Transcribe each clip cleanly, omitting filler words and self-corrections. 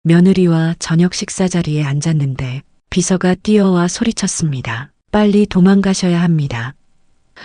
며느리와 저녁 식사 자리에 앉았는데 비서가 뛰어와 소리쳤습니다. 빨리 도망가셔야 합니다.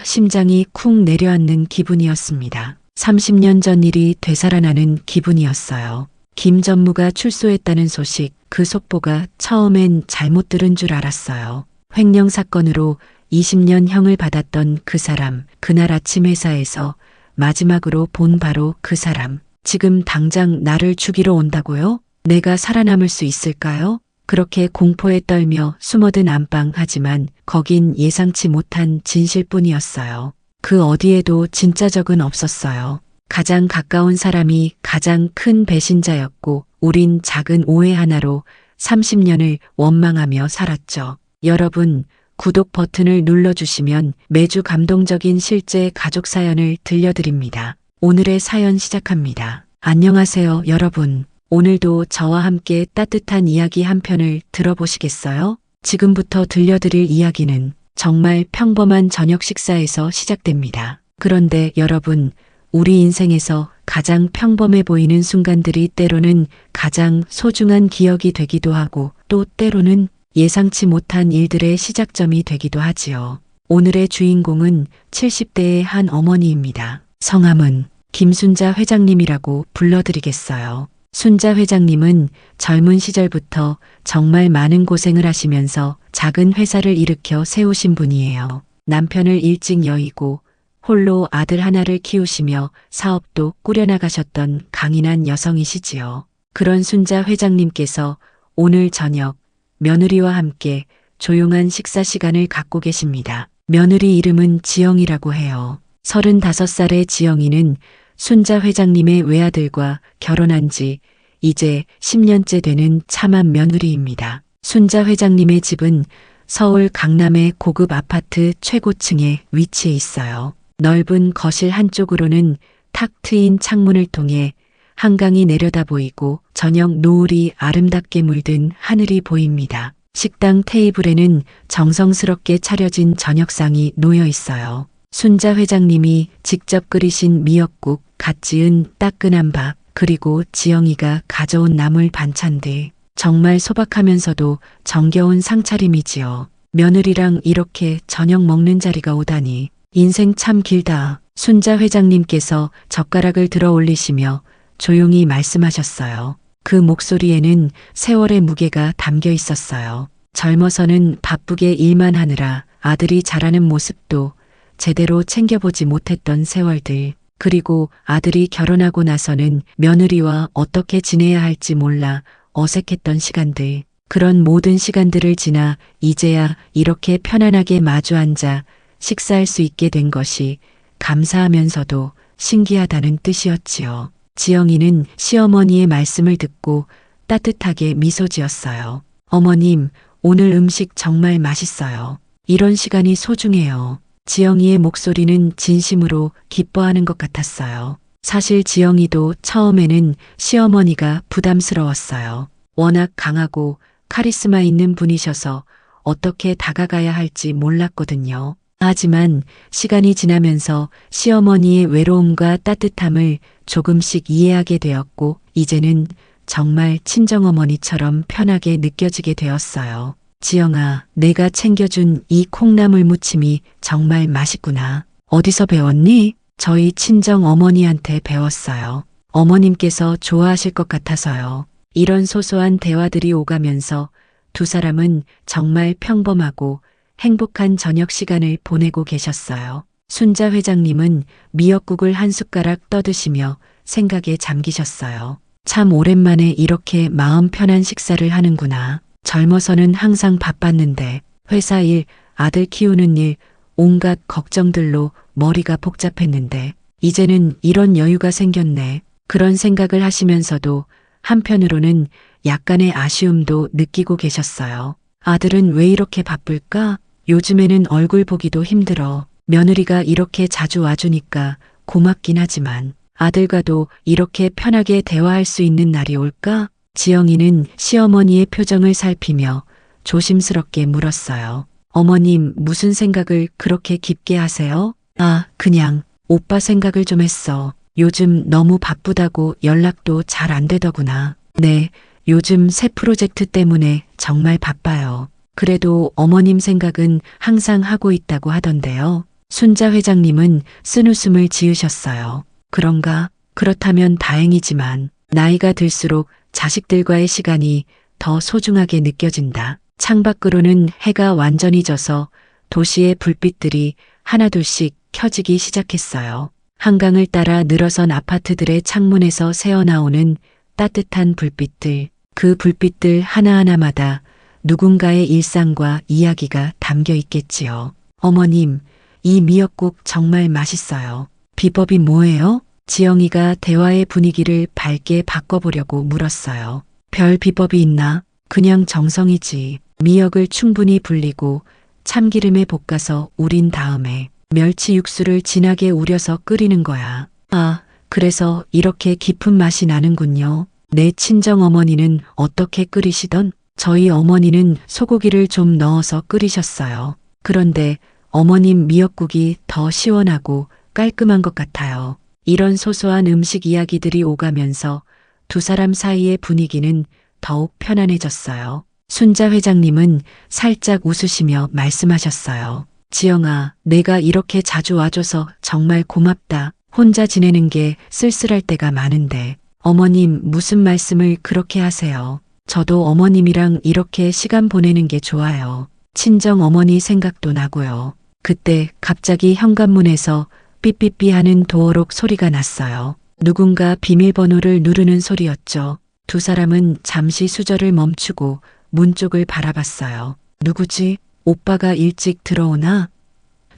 심장이 쿵 내려앉는 기분이었습니다. 30년 전 일이 되살아나는 기분이었어요. 김 전무가 출소했다는 소식, 그 속보가 처음엔 잘못 들은 줄 알았어요. 횡령 사건으로 20년 형을 받았던 그 사람, 그날 아침 회사에서 마지막으로 본 바로 그 사람. 지금 당장 나를 죽이러 온다고요? 내가 살아남을 수 있을까요? 그렇게 공포에 떨며 숨어든 안방, 하지만 거긴 예상치 못한 진실뿐이었어요. 그 어디에도 진짜 적은 없었어요. 가장 가까운 사람이 가장 큰 배신자였고 우린 작은 오해 하나로 30년을 원망하며 살았죠. 여러분, 구독 버튼을 눌러주시면 매주 감동적인 실제 가족 사연을 들려드립니다. 오늘의 사연 시작합니다. 안녕하세요, 여러분. 오늘도 저와 함께 따뜻한 이야기 한 편을 들어보시겠어요? 지금부터 들려드릴 이야기는 정말 평범한 저녁 식사에서 시작됩니다. 그런데 여러분, 우리 인생에서 가장 평범해 보이는 순간들이 때로는 가장 소중한 기억이 되기도 하고 또 때로는 예상치 못한 일들의 시작점이 되기도 하지요. 오늘의 주인공은 70대의 한 어머니입니다. 성함은 김순자 회장님이라고 불러드리겠어요. 순자 회장님은 젊은 시절부터 정말 많은 고생을 하시면서 작은 회사를 일으켜 세우신 분이에요. 남편을 일찍 여의고 홀로 아들 하나를 키우시며 사업도 꾸려나가셨던 강인한 여성이시지요. 그런 순자 회장님께서 오늘 저녁 며느리와 함께 조용한 식사 시간을 갖고 계십니다. 며느리 이름은 지영이라고 해요. 35살의 지영이는 순자 회장님의 외아들과 결혼한 지 이제 10년째 되는 참한 며느리입니다. 순자 회장님의 집은 서울 강남의 고급 아파트 최고층에 위치해 있어요. 넓은 거실 한쪽으로는 탁 트인 창문을 통해 한강이 내려다 보이고 저녁 노을이 아름답게 물든 하늘이 보입니다. 식당 테이블에는 정성스럽게 차려진 저녁상이 놓여 있어요. 순자 회장님이 직접 끓이신 미역국, 갓 지은 따끈한 밥, 그리고 지영이가 가져온 나물 반찬들. 정말 소박하면서도 정겨운 상차림이지요. 며느리랑 이렇게 저녁 먹는 자리가 오다니. 인생 참 길다. 순자 회장님께서 젓가락을 들어 올리시며 조용히 말씀하셨어요. 그 목소리에는 세월의 무게가 담겨 있었어요. 젊어서는 바쁘게 일만 하느라 아들이 자라는 모습도 제대로 챙겨보지 못했던 세월들. 그리고 아들이 결혼하고 나서는 며느리와 어떻게 지내야 할지 몰라 어색했던 시간들. 그런 모든 시간들을 지나 이제야 이렇게 편안하게 마주 앉아 식사할 수 있게 된 것이 감사하면서도 신기하다는 뜻이었지요. 지영이는 시어머니의 말씀을 듣고 따뜻하게 미소 지었어요. 어머님, 오늘 음식 정말 맛있어요. 이런 시간이 소중해요. 지영이의 목소리는 진심으로 기뻐하는 것 같았어요. 사실 지영이도 처음에는 시어머니가 부담스러웠어요. 워낙 강하고 카리스마 있는 분이셔서 어떻게 다가가야 할지 몰랐거든요. 하지만 시간이 지나면서 시어머니의 외로움과 따뜻함을 조금씩 이해하게 되었고 이제는 정말 친정어머니처럼 편하게 느껴지게 되었어요. 지영아, 내가 챙겨준 이 콩나물 무침이 정말 맛있구나. 어디서 배웠니? 저희 친정 어머니한테 배웠어요. 어머님께서 좋아하실 것 같아서요. 이런 소소한 대화들이 오가면서 두 사람은 정말 평범하고 행복한 저녁 시간을 보내고 계셨어요. 순자 회장님은 미역국을 한 숟가락 떠드시며 생각에 잠기셨어요. 참 오랜만에 이렇게 마음 편한 식사를 하는구나. 젊어서는 항상 바빴는데 회사 일, 아들 키우는 일, 온갖 걱정들로 머리가 복잡했는데 이제는 이런 여유가 생겼네. 그런 생각을 하시면서도 한편으로는 약간의 아쉬움도 느끼고 계셨어요. 아들은 왜 이렇게 바쁠까? 요즘에는 얼굴 보기도 힘들어. 며느리가 이렇게 자주 와주니까 고맙긴 하지만 아들과도 이렇게 편하게 대화할 수 있는 날이 올까? 지영이는 시어머니의 표정을 살피며 조심스럽게 물었어요. 어머님, 무슨 생각을 그렇게 깊게 하세요? 아, 그냥 오빠 생각을 좀 했어. 요즘 너무 바쁘다고 연락도 잘 안 되더구나. 네, 요즘 새 프로젝트 때문에 정말 바빠요. 그래도 어머님 생각은 항상 하고 있다고 하던데요. 순자 회장님은 쓴웃음을 지으셨어요. 그런가? 그렇다면 다행이지만 나이가 들수록 자식들과의 시간이 더 소중하게 느껴진다. 창밖으로는 해가 완전히 져서 도시의 불빛들이 하나둘씩 켜지기 시작했어요. 한강을 따라 늘어선 아파트들의 창문에서 새어나오는 따뜻한 불빛들, 그 불빛들 하나하나마다 누군가의 일상과 이야기가 담겨 있겠지요. 어머님, 이 미역국 정말 맛있어요. 비법이 뭐예요? 지영이가 대화의 분위기를 밝게 바꿔보려고 물었어요. 별 비법이 있나? 그냥 정성이지. 미역을 충분히 불리고 참기름에 볶아서 우린 다음에 멸치 육수를 진하게 우려서 끓이는 거야. 아, 그래서 이렇게 깊은 맛이 나는군요. 내 친정 어머니는 어떻게 끓이시던? 저희 어머니는 소고기를 좀 넣어서 끓이셨어요. 그런데 어머님 미역국이 더 시원하고 깔끔한 것 같아요. 이런 소소한 음식 이야기들이 오가면서 두 사람 사이의 분위기는 더욱 편안해졌어요. 순자 회장님은 살짝 웃으시며 말씀하셨어요. 지영아, 내가 이렇게 자주 와줘서 정말 고맙다. 혼자 지내는 게 쓸쓸할 때가 많은데. 어머님, 무슨 말씀을 그렇게 하세요? 저도 어머님이랑 이렇게 시간 보내는 게 좋아요. 친정 어머니 생각도 나고요. 그때 갑자기 현관문에서 삐삐삐 하는 도어록 소리가 났어요. 누군가 비밀번호를 누르는 소리였죠. 두 사람은 잠시 수저를 멈추고 문 쪽을 바라봤어요. 누구지? 오빠가 일찍 들어오나?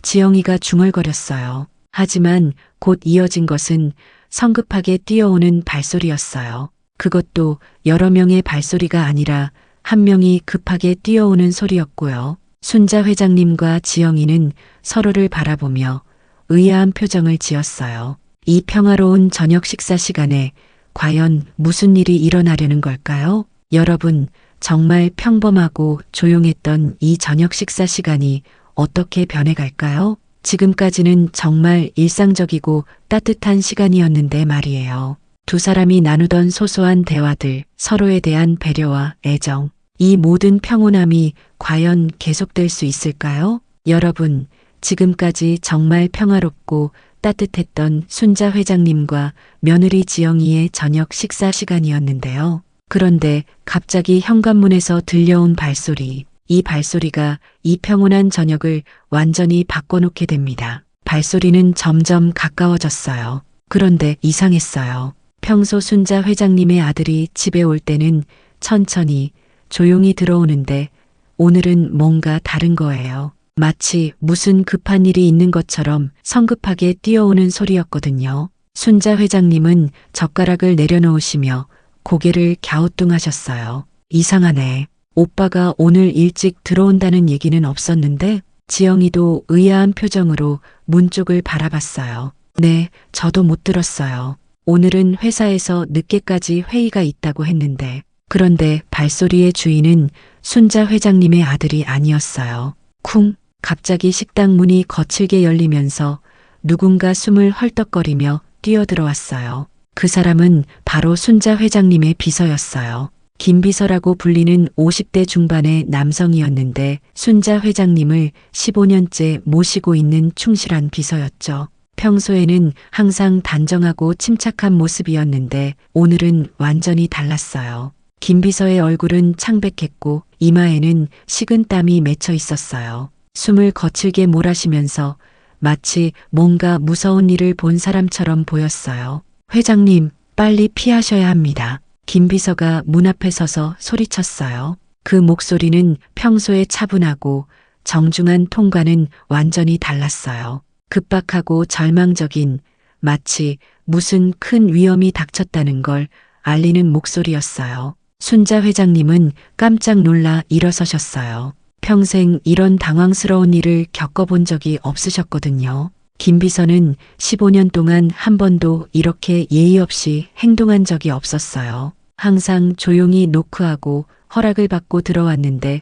지영이가 중얼거렸어요. 하지만 곧 이어진 것은 성급하게 뛰어오는 발소리였어요. 그것도 여러 명의 발소리가 아니라 한 명이 급하게 뛰어오는 소리였고요. 순자 회장님과 지영이는 서로를 바라보며 의아한 표정을 지었어요. 이 평화로운 저녁 식사 시간에 과연 무슨 일이 일어나려는 걸까요? 여러분, 정말 평범하고 조용했던 이 저녁 식사 시간이 어떻게 변해갈까요? 지금까지는 정말 일상적이고 따뜻한 시간이었는데 말이에요. 두 사람이 나누던 소소한 대화들, 서로에 대한 배려와 애정, 이 모든 평온함이 과연 계속될 수 있을까요? 여러분, 지금까지 정말 평화롭고 따뜻했던 순자 회장님과 며느리 지영이의 저녁 식사 시간이었는데요. 그런데 갑자기 현관문에서 들려온 발소리, 이 발소리가 이 평온한 저녁을 완전히 바꿔놓게 됩니다. 발소리는 점점 가까워졌어요. 그런데 이상했어요. 평소 순자 회장님의 아들이 집에 올 때는 천천히 조용히 들어오는데 오늘은 뭔가 다른 거예요. 마치 무슨 급한 일이 있는 것처럼 성급하게 뛰어오는 소리였거든요. 순자 회장님은 젓가락을 내려놓으시며 고개를 갸우뚱하셨어요. 이상하네. 오빠가 오늘 일찍 들어온다는 얘기는 없었는데? 지영이도 의아한 표정으로 문 쪽을 바라봤어요. 네, 저도 못 들었어요. 오늘은 회사에서 늦게까지 회의가 있다고 했는데. 그런데 발소리의 주인은 순자 회장님의 아들이 아니었어요. 쿵! 갑자기 식당 문이 거칠게 열리면서 누군가 숨을 헐떡거리며 뛰어들어왔어요. 그 사람은 바로 순자 회장님의 비서였어요. 김 비서라고 불리는 50대 중반의 남성이었는데 순자 회장님을 15년째 모시고 있는 충실한 비서였죠. 평소에는 항상 단정하고 침착한 모습이었는데 오늘은 완전히 달랐어요. 김 비서의 얼굴은 창백했고 이마에는 식은땀이 맺혀 있었어요. 숨을 거칠게 몰아쉬면서 마치 뭔가 무서운 일을 본 사람처럼 보였어요. 회장님, 빨리 피하셔야 합니다. 김 비서가 문 앞에 서서 소리쳤어요. 그 목소리는 평소에 차분하고 정중한 톤과는 완전히 달랐어요. 급박하고 절망적인, 마치 무슨 큰 위험이 닥쳤다는 걸 알리는 목소리였어요. 순자 회장님은 깜짝 놀라 일어서셨어요. 평생 이런 당황스러운 일을 겪어본 적이 없으셨거든요. 김 비서는 15년 동안 한 번도 이렇게 예의 없이 행동한 적이 없었어요. 항상 조용히 노크하고 허락을 받고 들어왔는데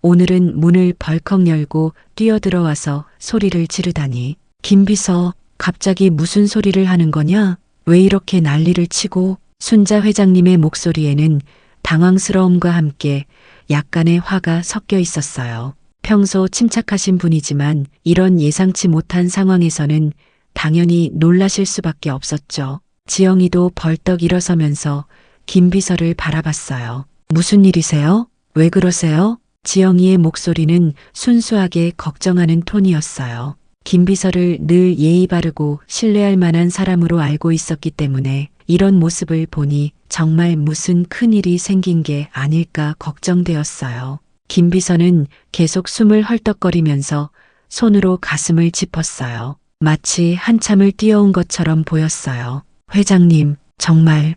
오늘은 문을 벌컥 열고 뛰어들어와서 소리를 지르다니. 김 비서, 갑자기 무슨 소리를 하는 거냐? 왜 이렇게 난리를 치고? 순자 회장님의 목소리에는 당황스러움과 함께 약간의 화가 섞여 있었어요. 평소 침착하신 분이지만 이런 예상치 못한 상황에서는 당연히 놀라실 수밖에 없었죠. 지영이도 벌떡 일어서면서 김 비서를 바라봤어요. 무슨 일이세요? 왜 그러세요? 지영이의 목소리는 순수하게 걱정하는 톤이었어요. 김 비서를 늘 예의 바르고 신뢰할 만한 사람으로 알고 있었기 때문에 이런 모습을 보니 정말 무슨 큰일이 생긴 게 아닐까 걱정되었어요. 김 비서는 계속 숨을 헐떡거리면서 손으로 가슴을 짚었어요. 마치 한참을 뛰어온 것처럼 보였어요. 회장님, 정말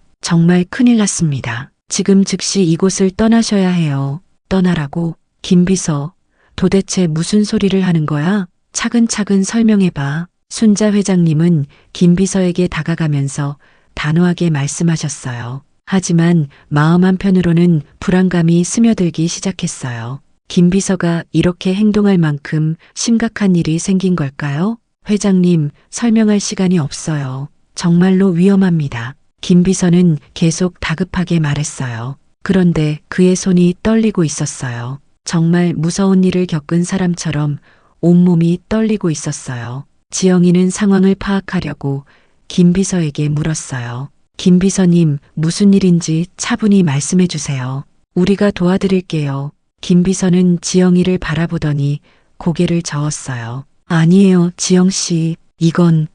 큰일 났습니다. 지금 즉시 이곳을 떠나셔야 해요. 떠나라고? 김 비서, 도대체 무슨 소리를 하는 거야? 차근차근 설명해봐. 순자 회장님은 김 비서에게 다가가면서 단호하게 말씀하셨어요. 하지만 마음 한편으로는 불안감이 스며들기 시작했어요. 김 비서가 이렇게 행동할 만큼 심각한 일이 생긴 걸까요? 회장님, 설명할 시간이 없어요. 정말로 위험합니다. 김 비서는 계속 다급하게 말했어요. 그런데 그의 손이 떨리고 있었어요. 정말 무서운 일을 겪은 사람처럼 온몸이 떨리고 있었어요. 지영이는 상황을 파악하려고 김 비서에게 물었어요. 김 비서님, 무슨 일인지 차분히 말씀해 주세요. 우리가 도와드릴게요. 김 비서는 지영이를 바라보더니 고개를 저었어요. 아니에요, 지영 씨. 이건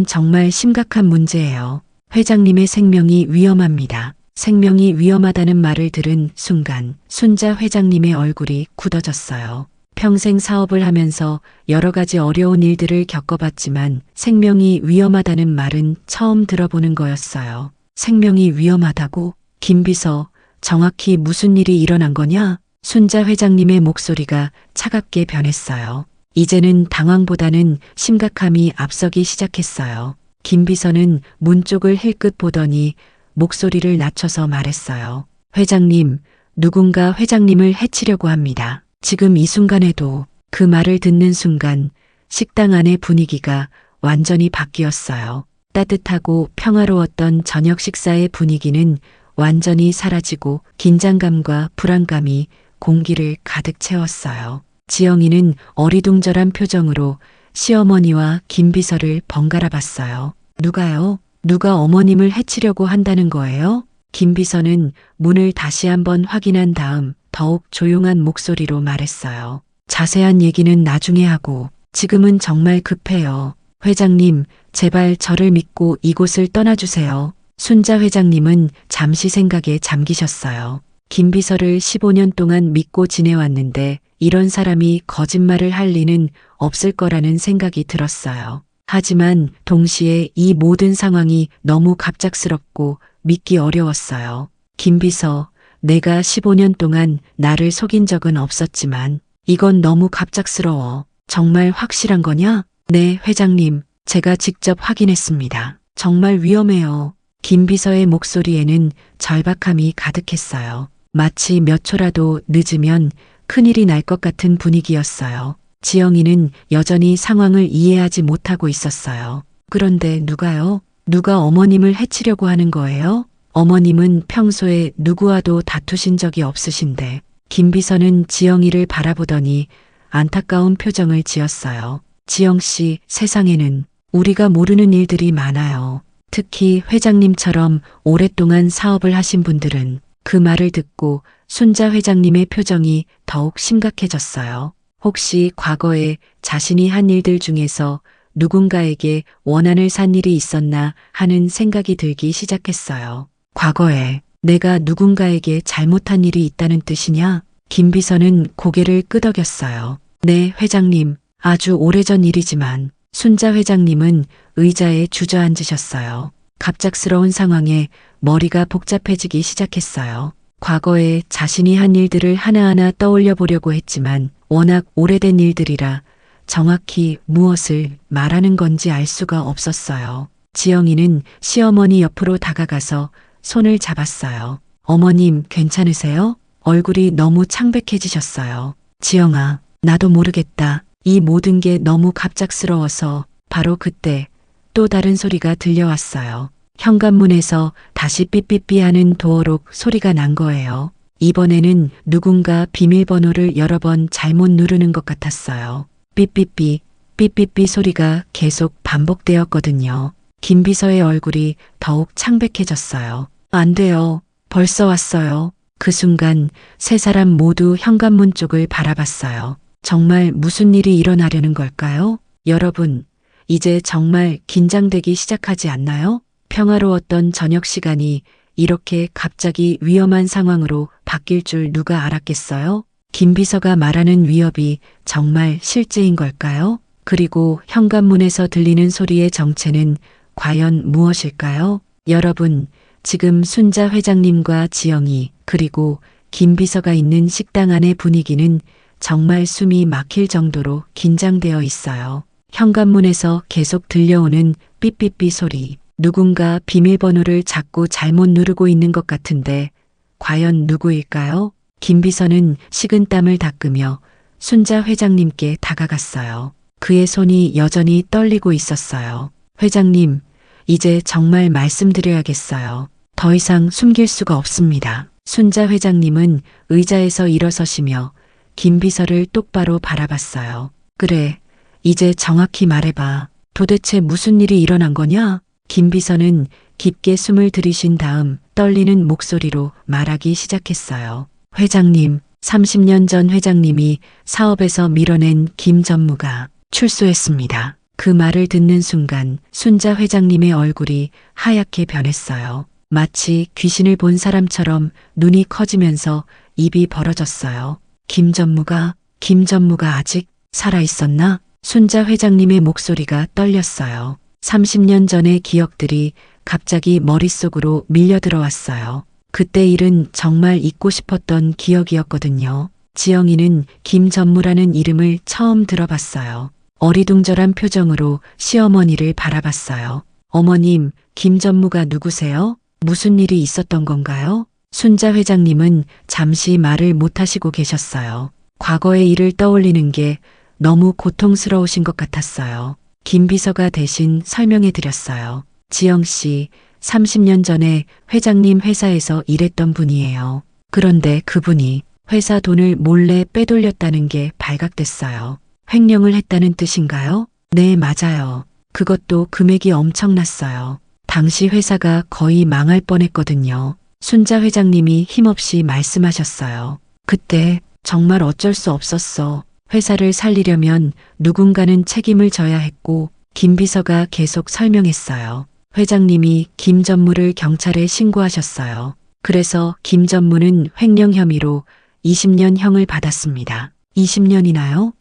정말 심각한 문제예요. 회장님의 생명이 위험합니다. 생명이 위험하다는 말을 들은 순간 순자 회장님의 얼굴이 굳어졌어요. 평생 사업을 하면서 여러 가지 어려운 일들을 겪어봤지만 생명이 위험하다는 말은 처음 들어보는 거였어요. 생명이 위험하다고? 김 비서, 정확히 무슨 일이 일어난 거냐? 순자 회장님의 목소리가 차갑게 변했어요. 이제는 당황보다는 심각함이 앞서기 시작했어요. 김 비서는 문 쪽을 힐끗 보더니 목소리를 낮춰서 말했어요. 회장님, 누군가 회장님을 해치려고 합니다. 지금 이 순간에도. 그 말을 듣는 순간 식당 안의 분위기가 완전히 바뀌었어요. 따뜻하고 평화로웠던 저녁 식사의 분위기는 완전히 사라지고 긴장감과 불안감이 공기를 가득 채웠어요. 지영이는 어리둥절한 표정으로 시어머니와 김 비서를 번갈아 봤어요. 누가요? 누가 어머님을 해치려고 한다는 거예요? 김 비서는 문을 다시 한번 확인한 다음 더욱 조용한 목소리로 말했어요. 자세한 얘기는 나중에 하고 지금은 정말 급해요. 회장님, 제발 저를 믿고 이곳을 떠나주세요. 순자 회장님은 잠시 생각에 잠기셨어요. 김 비서를 15년 동안 믿고 지내왔는데 이런 사람이 거짓말을 할 리는 없을 거라는 생각이 들었어요. 하지만 동시에 이 모든 상황이 너무 갑작스럽고 믿기 어려웠어요. 김 비서, 내가 15년 동안 나를 속인 적은 없었지만 이건 너무 갑작스러워. 정말 확실한 거냐? 네, 회장님. 제가 직접 확인했습니다. 정말 위험해요. 김 비서의 목소리에는 절박함이 가득했어요. 마치 몇 초라도 늦으면 큰일이 날 것 같은 분위기였어요. 지영이는 여전히 상황을 이해하지 못하고 있었어요. 그런데 누가요? 누가 어머님을 해치려고 하는 거예요? 어머님은 평소에 누구와도 다투신 적이 없으신데. 김 비서는 지영이를 바라보더니 안타까운 표정을 지었어요. 지영 씨, 세상에는 우리가 모르는 일들이 많아요. 특히 회장님처럼 오랫동안 사업을 하신 분들은. 그 말을 듣고 순자 회장님의 표정이 더욱 심각해졌어요. 혹시 과거에 자신이 한 일들 중에서 누군가에게 원한을 산 일이 있었나 하는 생각이 들기 시작했어요. 과거에 내가 누군가에게 잘못한 일이 있다는 뜻이냐? 김 비서는 고개를 끄덕였어요. 네, 회장님. 아주 오래전 일이지만. 순자 회장님은 의자에 주저앉으셨어요. 갑작스러운 상황에 머리가 복잡해지기 시작했어요. 과거에 자신이 한 일들을 하나하나 떠올려 보려고 했지만 워낙 오래된 일들이라 정확히 무엇을 말하는 건지 알 수가 없었어요. 지영이는 시어머니 옆으로 다가가서 손을 잡았어요. 어머님, 괜찮으세요? 얼굴이 너무 창백해지셨어요. 지영아, 나도 모르겠다. 이 모든 게 너무 갑작스러워서. 바로 그때 또 다른 소리가 들려왔어요. 현관문에서 다시 삐삐삐 하는 도어록 소리가 난 거예요. 이번에는 누군가 비밀번호를 여러 번 잘못 누르는 것 같았어요. 삐삐삐, 삐삐삐 소리가 계속 반복되었거든요. 김비서의 얼굴이 더욱 창백해졌어요. 안 돼요. 벌써 왔어요. 그 순간 세 사람 모두 현관문 쪽을 바라봤어요. 정말 무슨 일이 일어나려는 걸까요? 여러분, 이제 정말 긴장되기 시작하지 않나요? 평화로웠던 저녁 시간이 이렇게 갑자기 위험한 상황으로 바뀔 줄 누가 알았겠어요? 김 비서가 말하는 위협이 정말 실제인 걸까요? 그리고 현관문에서 들리는 소리의 정체는 과연 무엇일까요? 여러분, 지금 순자 회장님과 지영이 그리고 김 비서가 있는 식당 안의 분위기는 정말 숨이 막힐 정도로 긴장되어 있어요. 현관문에서 계속 들려오는 삐삐삐 소리. 누군가 비밀번호를 자꾸 잘못 누르고 있는 것 같은데 과연 누구일까요? 김 비서는 식은땀을 닦으며 순자 회장님께 다가갔어요. 그의 손이 여전히 떨리고 있었어요. 회장님, 이제 정말 말씀드려야겠어요. 더 이상 숨길 수가 없습니다. 순자 회장님은 의자에서 일어서시며 김 비서를 똑바로 바라봤어요. 그래, 이제 정확히 말해봐. 도대체 무슨 일이 일어난 거냐? 김 비서는 깊게 숨을 들이쉰 다음 떨리는 목소리로 말하기 시작했어요. 회장님, 30년 전 회장님이 사업에서 밀어낸 김 전무가 출소했습니다. 그 말을 듣는 순간 순자 회장님의 얼굴이 하얗게 변했어요. 마치 귀신을 본 사람처럼 눈이 커지면서 입이 벌어졌어요. 김 전무가 아직 살아있었나? 순자 회장님의 목소리가 떨렸어요. 30년 전의 기억들이 갑자기 머릿속으로 밀려 들어왔어요. 그때 일은 정말 잊고 싶었던 기억이었거든요. 지영이는 김 전무라는 이름을 처음 들어봤어요. 어리둥절한 표정으로 시어머니를 바라봤어요. 어머님, 김 전무가 누구세요? 무슨 일이 있었던 건가요? 순자 회장님은 잠시 말을 못하시고 계셨어요. 과거의 일을 떠올리는 게 너무 고통스러우신 것 같았어요. 김 비서가 대신 설명해 드렸어요. 지영 씨, 30년 전에 회장님 회사에서 일했던 분이에요. 그런데 그분이 회사 돈을 몰래 빼돌렸다는 게 발각됐어요. 횡령을 했다는 뜻인가요? 네, 맞아요. 그것도 금액이 엄청났어요. 당시 회사가 거의 망할 뻔했거든요. 순자 회장님이 힘없이 말씀하셨어요. 그때 정말 어쩔 수 없었어. 회사를 살리려면 누군가는 책임을 져야 했고 김 비서가 계속 설명했어요. 회장님이 김 전무를 경찰에 신고하셨어요. 그래서 김 전무는 횡령 혐의로 20년형을 받았습니다. 20년이나요?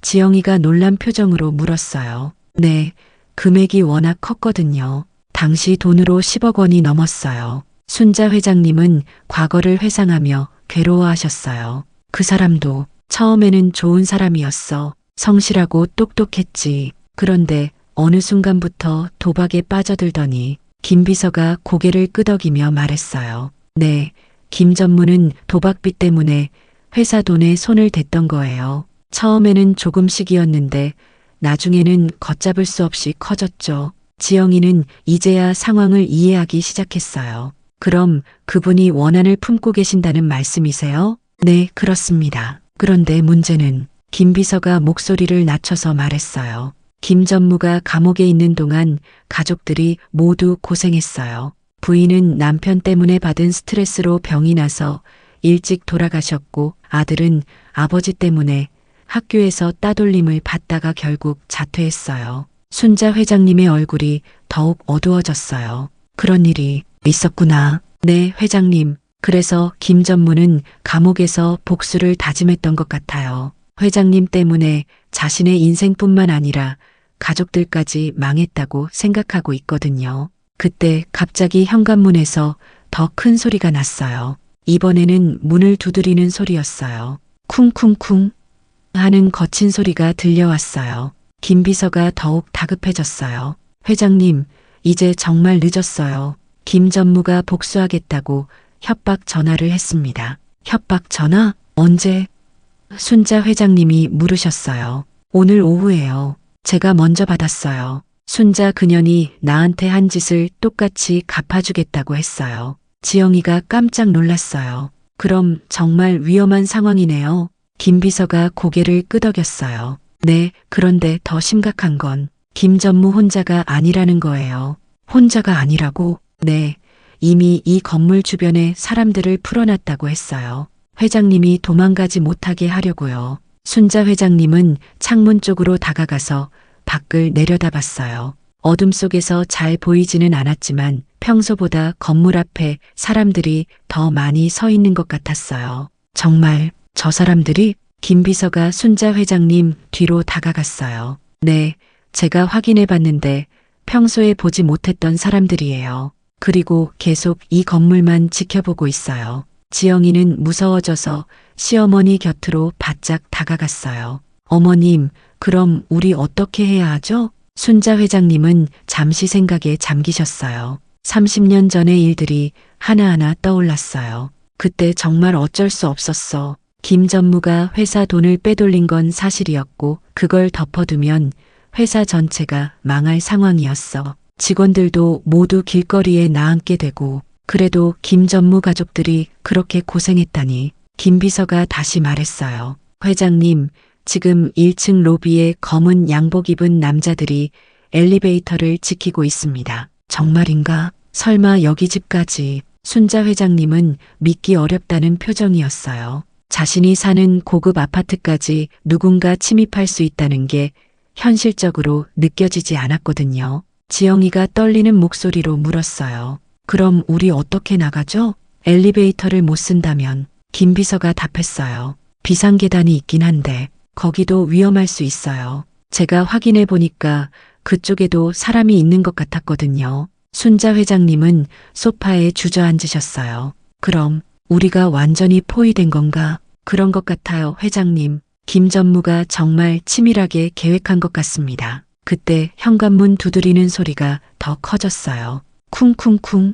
지영이가 놀란 표정으로 물었어요. 네, 금액이 워낙 컸거든요. 당시 돈으로 10억 원이 넘었어요. 순자 회장님은 과거를 회상하며 괴로워하셨어요. 그 사람도 처음에는 좋은 사람이었어. 성실하고 똑똑했지. 그런데 어느 순간부터 도박에 빠져들더니 김 비서가 고개를 끄덕이며 말했어요. 네, 김 전무는 도박비 때문에 회사 돈에 손을 댔던 거예요. 처음에는 조금씩이었는데 나중에는 걷잡을 수 없이 커졌죠. 지영이는 이제야 상황을 이해하기 시작했어요. 그럼 그분이 원한을 품고 계신다는 말씀이세요? 네, 그렇습니다. 그런데 문제는 김 비서가 목소리를 낮춰서 말했어요. 김 전무가 감옥에 있는 동안 가족들이 모두 고생했어요. 부인은 남편 때문에 받은 스트레스로 병이 나서 일찍 돌아가셨고 아들은 아버지 때문에 학교에서 따돌림을 받다가 결국 자퇴했어요. 순자 회장님의 얼굴이 더욱 어두워졌어요. 그런 일이 있었구나. 네, 회장님. 그래서 김 전무는 감옥에서 복수를 다짐했던 것 같아요. 회장님 때문에 자신의 인생뿐만 아니라 가족들까지 망했다고 생각하고 있거든요. 그때 갑자기 현관문에서 더 큰 소리가 났어요. 이번에는 문을 두드리는 소리였어요. 쿵쿵쿵 하는 거친 소리가 들려왔어요. 김 비서가 더욱 다급해졌어요. 회장님, 이제 정말 늦었어요. 김 전무가 복수하겠다고 협박 전화를 했습니다. 협박 전화? 언제? 순자 회장님이 물으셨어요. 오늘 오후에요. 제가 먼저 받았어요. 순자 그년이 나한테 한 짓을 똑같이 갚아주겠다고 했어요. 지영이가 깜짝 놀랐어요. 그럼 정말 위험한 상황이네요. 김 비서가 고개를 끄덕였어요. 네, 그런데 더 심각한 건 김전무 혼자가 아니라는 거예요. 혼자가 아니라고? 네, 이미 이 건물 주변에 사람들을 풀어놨다고 했어요. 회장님이 도망가지 못하게 하려고요. 순자 회장님은 창문 쪽으로 다가가서 밖을 내려다봤어요. 어둠 속에서 잘 보이지는 않았지만 평소보다 건물 앞에 사람들이 더 많이 서 있는 것 같았어요. 정말 저 사람들이? 김 비서가 순자 회장님 뒤로 다가갔어요. 네, 제가 확인해 봤는데 평소에 보지 못했던 사람들이에요. 그리고 계속 이 건물만 지켜보고 있어요. 지영이는 무서워져서 시어머니 곁으로 바짝 다가갔어요. 어머님, 그럼 우리 어떻게 해야 하죠? 순자 회장님은 잠시 생각에 잠기셨어요. 30년 전의 일들이 하나하나 떠올랐어요. 그때 정말 어쩔 수 없었어. 김 전무가 회사 돈을 빼돌린 건 사실이었고 그걸 덮어두면 회사 전체가 망할 상황이었어. 직원들도 모두 길거리에 나앉게 되고 그래도 김 전무 가족들이 그렇게 고생했다니. 김 비서가 다시 말했어요. 회장님, 지금 1층 로비에 검은 양복 입은 남자들이 엘리베이터를 지키고 있습니다. 정말인가? 설마 여기 집까지? 순자 회장님은 믿기 어렵다는 표정이었어요. 자신이 사는 고급 아파트까지 누군가 침입할 수 있다는 게 현실적으로 느껴지지 않았거든요. 지영이가 떨리는 목소리로 물었어요. 그럼 우리 어떻게 나가죠? 엘리베이터를 못 쓴다면? 김 비서가 답했어요. 비상계단이 있긴 한데 거기도 위험할 수 있어요. 제가 확인해 보니까 그쪽에도 사람이 있는 것 같았거든요. 순자 회장님은 소파에 주저앉으셨어요. 그럼 우리가 완전히 포위된 건가? 그런 것 같아요, 회장님. 김 전무가 정말 치밀하게 계획한 것 같습니다. 그때 현관문 두드리는 소리가 더 커졌어요. 쿵쿵쿵.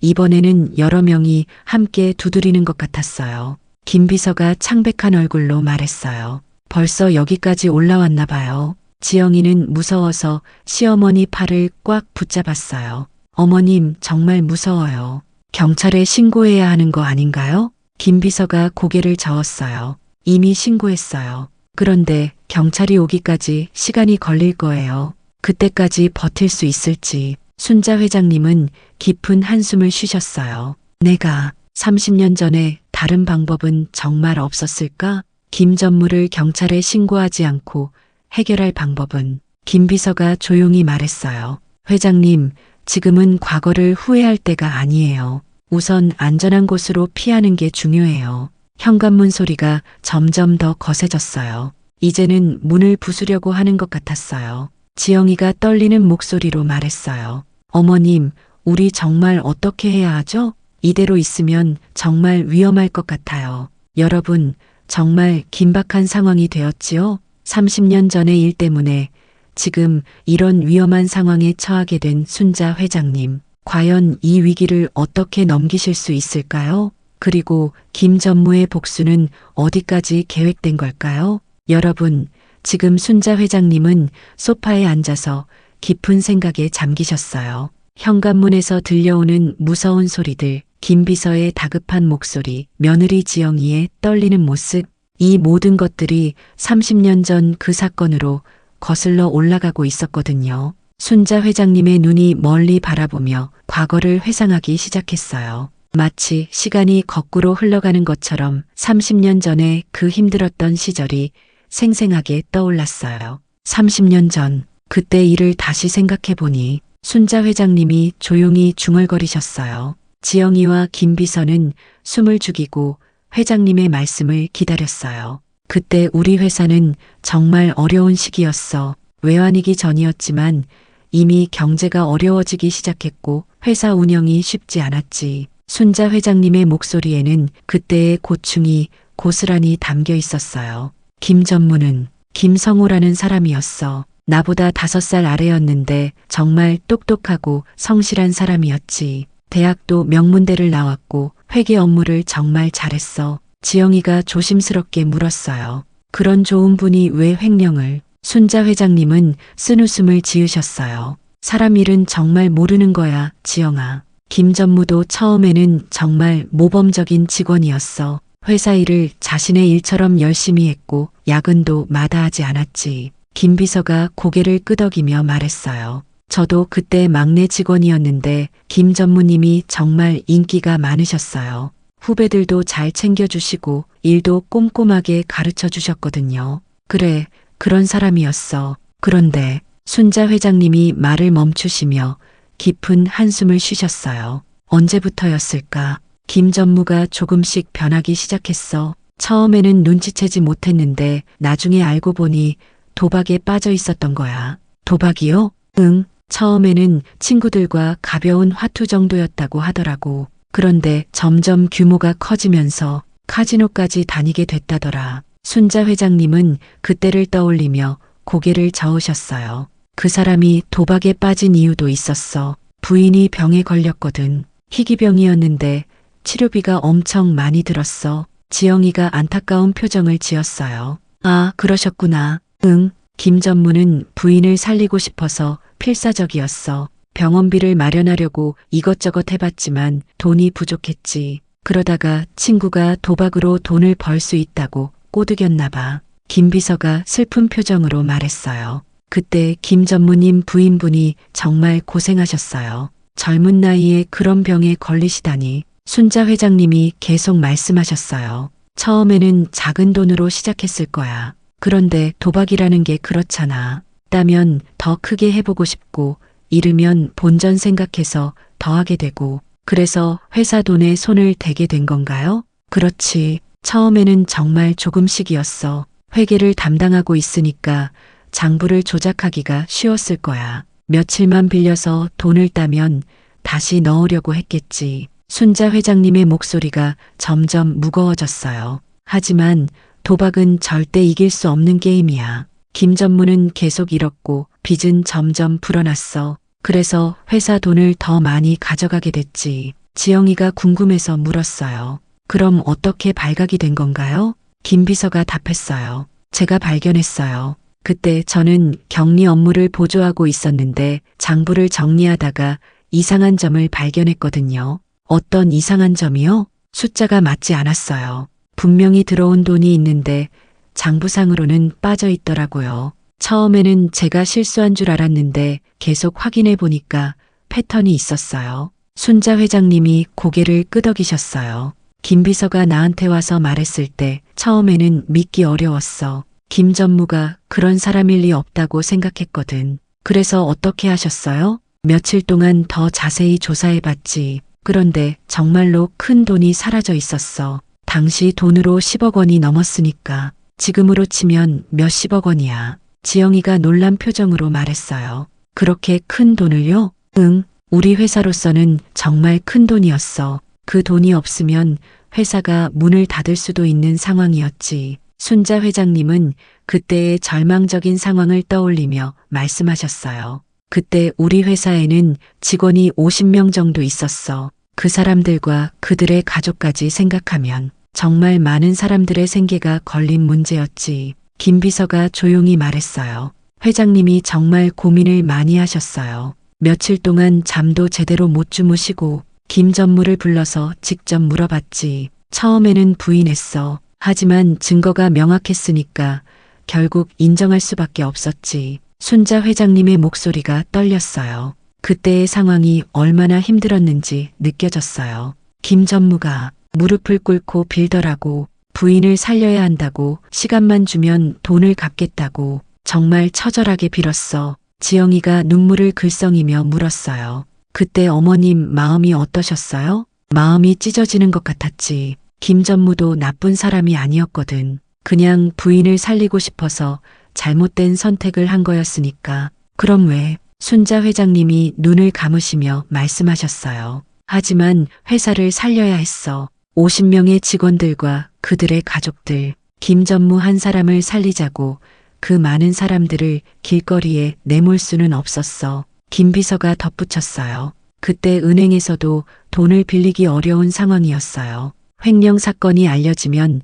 이번에는 여러 명이 함께 두드리는 것 같았어요. 김 비서가 창백한 얼굴로 말했어요. 벌써 여기까지 올라왔나 봐요. 지영이는 무서워서 시어머니 팔을 꽉 붙잡았어요. 어머님, 정말 무서워요. 경찰에 신고해야 하는 거 아닌가요? 김 비서가 고개를 저었어요. 이미 신고했어요. 그런데 경찰이 오기까지 시간이 걸릴 거예요. 그때까지 버틸 수 있을지. 순자 회장님은 깊은 한숨을 쉬셨어요. 내가 30년 전에 다른 방법은 정말 없었을까? 김 전무를 경찰에 신고하지 않고 해결할 방법은? 김 비서가 조용히 말했어요. 회장님, 지금은 과거를 후회할 때가 아니에요. 우선 안전한 곳으로 피하는 게 중요해요. 현관문 소리가 점점 더 거세졌어요. 이제는 문을 부수려고 하는 것 같았어요. 지영이가 떨리는 목소리로 말했어요. 어머님, 우리 정말 어떻게 해야 하죠? 이대로 있으면 정말 위험할 것 같아요. 여러분, 정말 긴박한 상황이 되었지요? 30년 전의 일 때문에 지금 이런 위험한 상황에 처하게 된 순자 회장님. 과연 이 위기를 어떻게 넘기실 수 있을까요? 그리고 김 전무의 복수는 어디까지 계획된 걸까요? 여러분, 지금 순자 회장님은 소파에 앉아서 깊은 생각에 잠기셨어요. 현관문에서 들려오는 무서운 소리들, 김 비서의 다급한 목소리, 며느리 지영이의 떨리는 모습, 이 모든 것들이 30년 전 그 사건으로 거슬러 올라가고 있었거든요. 순자 회장님의 눈이 멀리 바라보며 과거를 회상하기 시작했어요. 마치 시간이 거꾸로 흘러가는 것처럼 30년 전에 그 힘들었던 시절이 생생하게 떠올랐어요. 30년 전, 그때 일을 다시 생각해보니 순자 회장님이 조용히 중얼거리셨어요. 지영이와 김 비서는 숨을 죽이고 회장님의 말씀을 기다렸어요. 그때 우리 회사는 정말 어려운 시기였어. 외환위기 전이었지만 이미 경제가 어려워지기 시작했고 회사 운영이 쉽지 않았지. 순자 회장님의 목소리에는 그때의 고충이 고스란히 담겨 있었어요. 김 전무는 김성호라는 사람이었어. 나보다 5살 아래였는데 정말 똑똑하고 성실한 사람이었지. 대학도 명문대를 나왔고 회계 업무를 정말 잘했어. 지영이가 조심스럽게 물었어요. 그런 좋은 분이 왜 횡령을? 순자 회장님은 쓴웃음을 지으셨어요. 사람 일은 정말 모르는 거야, 지영아. 김전무도 처음에는 정말 모범적인 직원이었어. 회사 일을 자신의 일처럼 열심히 했고 야근도 마다하지 않았지. 김 비서가 고개를 끄덕이며 말했어요. 저도 그때 막내 직원이었는데 김 전무님이 정말 인기가 많으셨어요. 후배들도 잘 챙겨주시고 일도 꼼꼼하게 가르쳐 주셨거든요. 그래, 그런 사람이었어. 그런데 순자 회장님이 말을 멈추시며 깊은 한숨을 쉬셨어요. 언제부터였을까? 김 전무가 조금씩 변하기 시작했어. 처음에는 눈치채지 못했는데 나중에 알고 보니 도박에 빠져 있었던 거야. 도박이요? 응. 처음에는 친구들과 가벼운 화투 정도였다고 하더라고. 그런데 점점 규모가 커지면서 카지노까지 다니게 됐다더라. 순자 회장님은 그때를 떠올리며 고개를 저으셨어요. 그 사람이 도박에 빠진 이유도 있었어. 부인이 병에 걸렸거든. 희귀병이었는데 치료비가 엄청 많이 들었어. 지영이가 안타까운 표정을 지었어요. 아, 그러셨구나. 응. 김 전무는 부인을 살리고 싶어서 필사적이었어. 병원비를 마련하려고 이것저것 해봤지만 돈이 부족했지. 그러다가 친구가 도박으로 돈을 벌 수 있다고 꼬드겼나 봐. 김 비서가 슬픈 표정으로 말했어요. 그때 김 전무님 부인분이 정말 고생하셨어요. 젊은 나이에 그런 병에 걸리시다니. 순자 회장님이 계속 말씀하셨어요. 처음에는 작은 돈으로 시작했을 거야. 그런데 도박이라는 게 그렇잖아. 따면 더 크게 해보고 싶고 잃으면 본전 생각해서 더 하게 되고 그래서 회사 돈에 손을 대게 된 건가요? 그렇지. 처음에는 정말 조금씩이었어. 회계를 담당하고 있으니까 장부를 조작하기가 쉬웠을 거야. 며칠만 빌려서 돈을 따면 다시 넣으려고 했겠지. 순자 회장님의 목소리가 점점 무거워졌어요. 하지만 도박은 절대 이길 수 없는 게임이야. 김 전무는 계속 잃었고 빚은 점점 불어났어. 그래서 회사 돈을 더 많이 가져가게 됐지. 지영이가 궁금해서 물었어요. 그럼 어떻게 발각이 된 건가요? 김 비서가 답했어요. 제가 발견했어요. 그때 저는 격리 업무를 보조하고 있었는데 장부를 정리하다가 이상한 점을 발견했거든요. 어떤 이상한 점이요? 숫자가 맞지 않았어요. 분명히 들어온 돈이 있는데 장부상으로는 빠져 있더라고요. 처음에는 제가 실수한 줄 알았는데 계속 확인해 보니까 패턴이 있었어요. 순자 회장님이 고개를 끄덕이셨어요. 김 비서가 나한테 와서 말했을 때 처음에는 믿기 어려웠어. 김 전무가 그런 사람일 리 없다고 생각했거든. 그래서 어떻게 하셨어요? 며칠 동안 더 자세히 조사해 봤지. 그런데 정말로 큰 돈이 사라져 있었어. 당시 돈으로 10억 원이 넘었으니까 지금으로 치면 몇십억 원이야. 지영이가 놀란 표정으로 말했어요. 그렇게 큰 돈을요? 응, 우리 회사로서는 정말 큰 돈이었어. 그 돈이 없으면 회사가 문을 닫을 수도 있는 상황이었지. 순자 회장님은 그때의 절망적인 상황을 떠올리며 말씀하셨어요. 그때 우리 회사에는 직원이 50명 정도 있었어. 그 사람들과 그들의 가족까지 생각하면 정말 많은 사람들의 생계가 걸린 문제였지. 김 비서가 조용히 말했어요. 회장님이 정말 고민을 많이 하셨어요. 며칠 동안 잠도 제대로 못 주무시고 김 전무를 불러서 직접 물어봤지. 처음에는 부인했어. 하지만 증거가 명확했으니까 결국 인정할 수밖에 없었지. 순자 회장님의 목소리가 떨렸어요. 그때의 상황이 얼마나 힘들었는지 느껴졌어요. 김 전무가 무릎을 꿇고 빌더라고. 부인을 살려야 한다고, 시간만 주면 돈을 갚겠다고 정말 처절하게 빌었어. 지영이가 눈물을 글썽이며 물었어요. 그때 어머님 마음이 어떠셨어요? 마음이 찢어지는 것 같았지. 김 전무도 나쁜 사람이 아니었거든. 그냥 부인을 살리고 싶어서 잘못된 선택을 한 거였으니까. 그럼 왜? 순자 회장님이 눈을 감으시며 말씀하셨어요. 하지만 회사를 살려야 했어. 50명의 직원들과 그들의 가족들, 김 전무 한 사람을 살리자고 그 많은 사람들을 길거리에 내몰 수는 없었어. 김 비서가 덧붙였어요. 그때 은행에서도 돈을 빌리기 어려운 상황이었어요. 횡령 사건이 알려지면